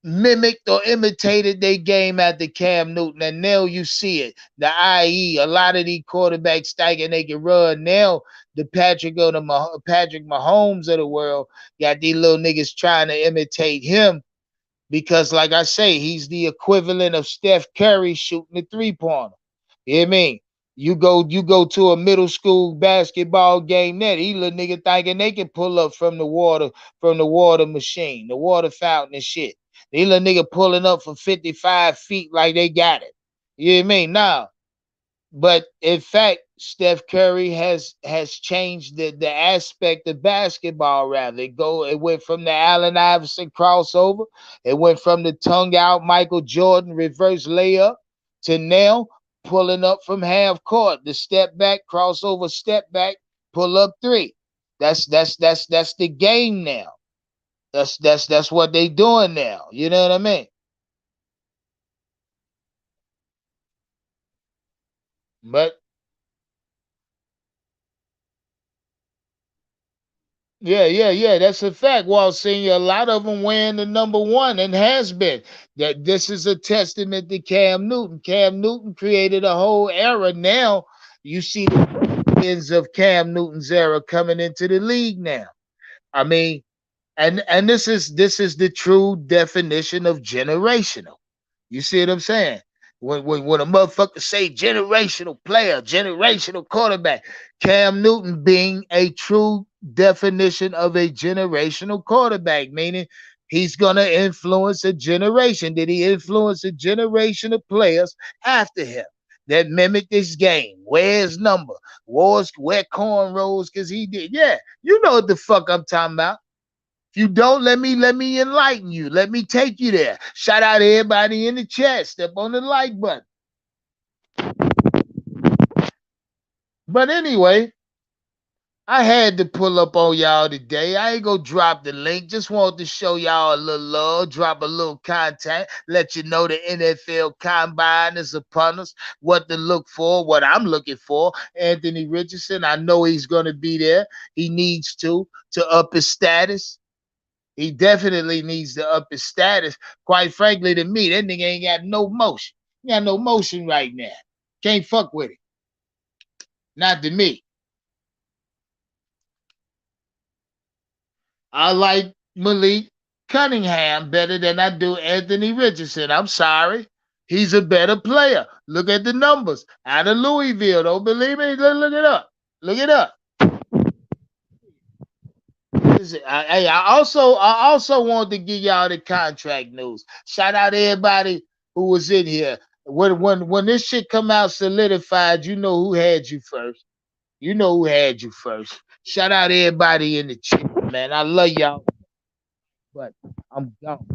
mimicked or imitated their game after Cam Newton, and now you see it. The IE, a lot of these quarterbacks thinking they can run now. The Patrick Mahomes of the world got these little niggas trying to imitate him because, like I say, he's the equivalent of Steph Curry shooting the 3-pointer. You hear me? You go to a middle school basketball game net. These little nigga thinking they can pull up from the water machine, the water fountain and shit. These little nigga pulling up for 55 feet like they got it. You hear me? Now, but in fact, Steph Curry has changed the aspect of basketball. Rather, it went from the Allen Iverson crossover, it went from the tongue out Michael Jordan reverse layup to now pulling up from half court, the step back crossover, step back, pull up three. That's the game now. That's what they doing now. You know what I mean? But yeah, yeah, yeah. That's a fact. Well, senior, a lot of them wearing the number one and has been. That this is a testament to Cam Newton. Cam Newton created a whole era. Now you see the ends of Cam Newton's era coming into the league now. I mean, and this is the true definition of generational. You see what I'm saying? When a motherfucker say generational player, generational quarterback, Cam Newton being a true definition of a generational quarterback, meaning he's gonna influence a generation. Did he influence a generation of players after him that mimic this game? Wear his number, wear cornrows because he did. Yeah, you know what the fuck I'm talking about. If you don't, let me enlighten you. Let me take you there. Shout out to everybody in the chat. Step on the like button. But anyway, I had to pull up on y'all today. I ain't gonna drop the link. Just wanted to show y'all a little love, drop a little content, let you know the NFL Combine is upon us, what to look for, what I'm looking for. Anthony Richardson, I know he's gonna be there. He needs to up his status. He definitely needs to up his status. Quite frankly, to me, that nigga ain't got no motion. He got no motion right now. Can't fuck with it. Not to me. I like Malik Cunningham better than I do Anthony Richardson. I'm sorry. He's a better player. Look at the numbers out of Louisville. Don't believe me? Look it up. Look it up. Listen, I also wanted to give y'all the contract news. Shout out to everybody who was in here. When this shit come out solidified, you know who had you first. You know who had you first. Shout out to everybody in the chat, man. I love y'all, but I'm gone.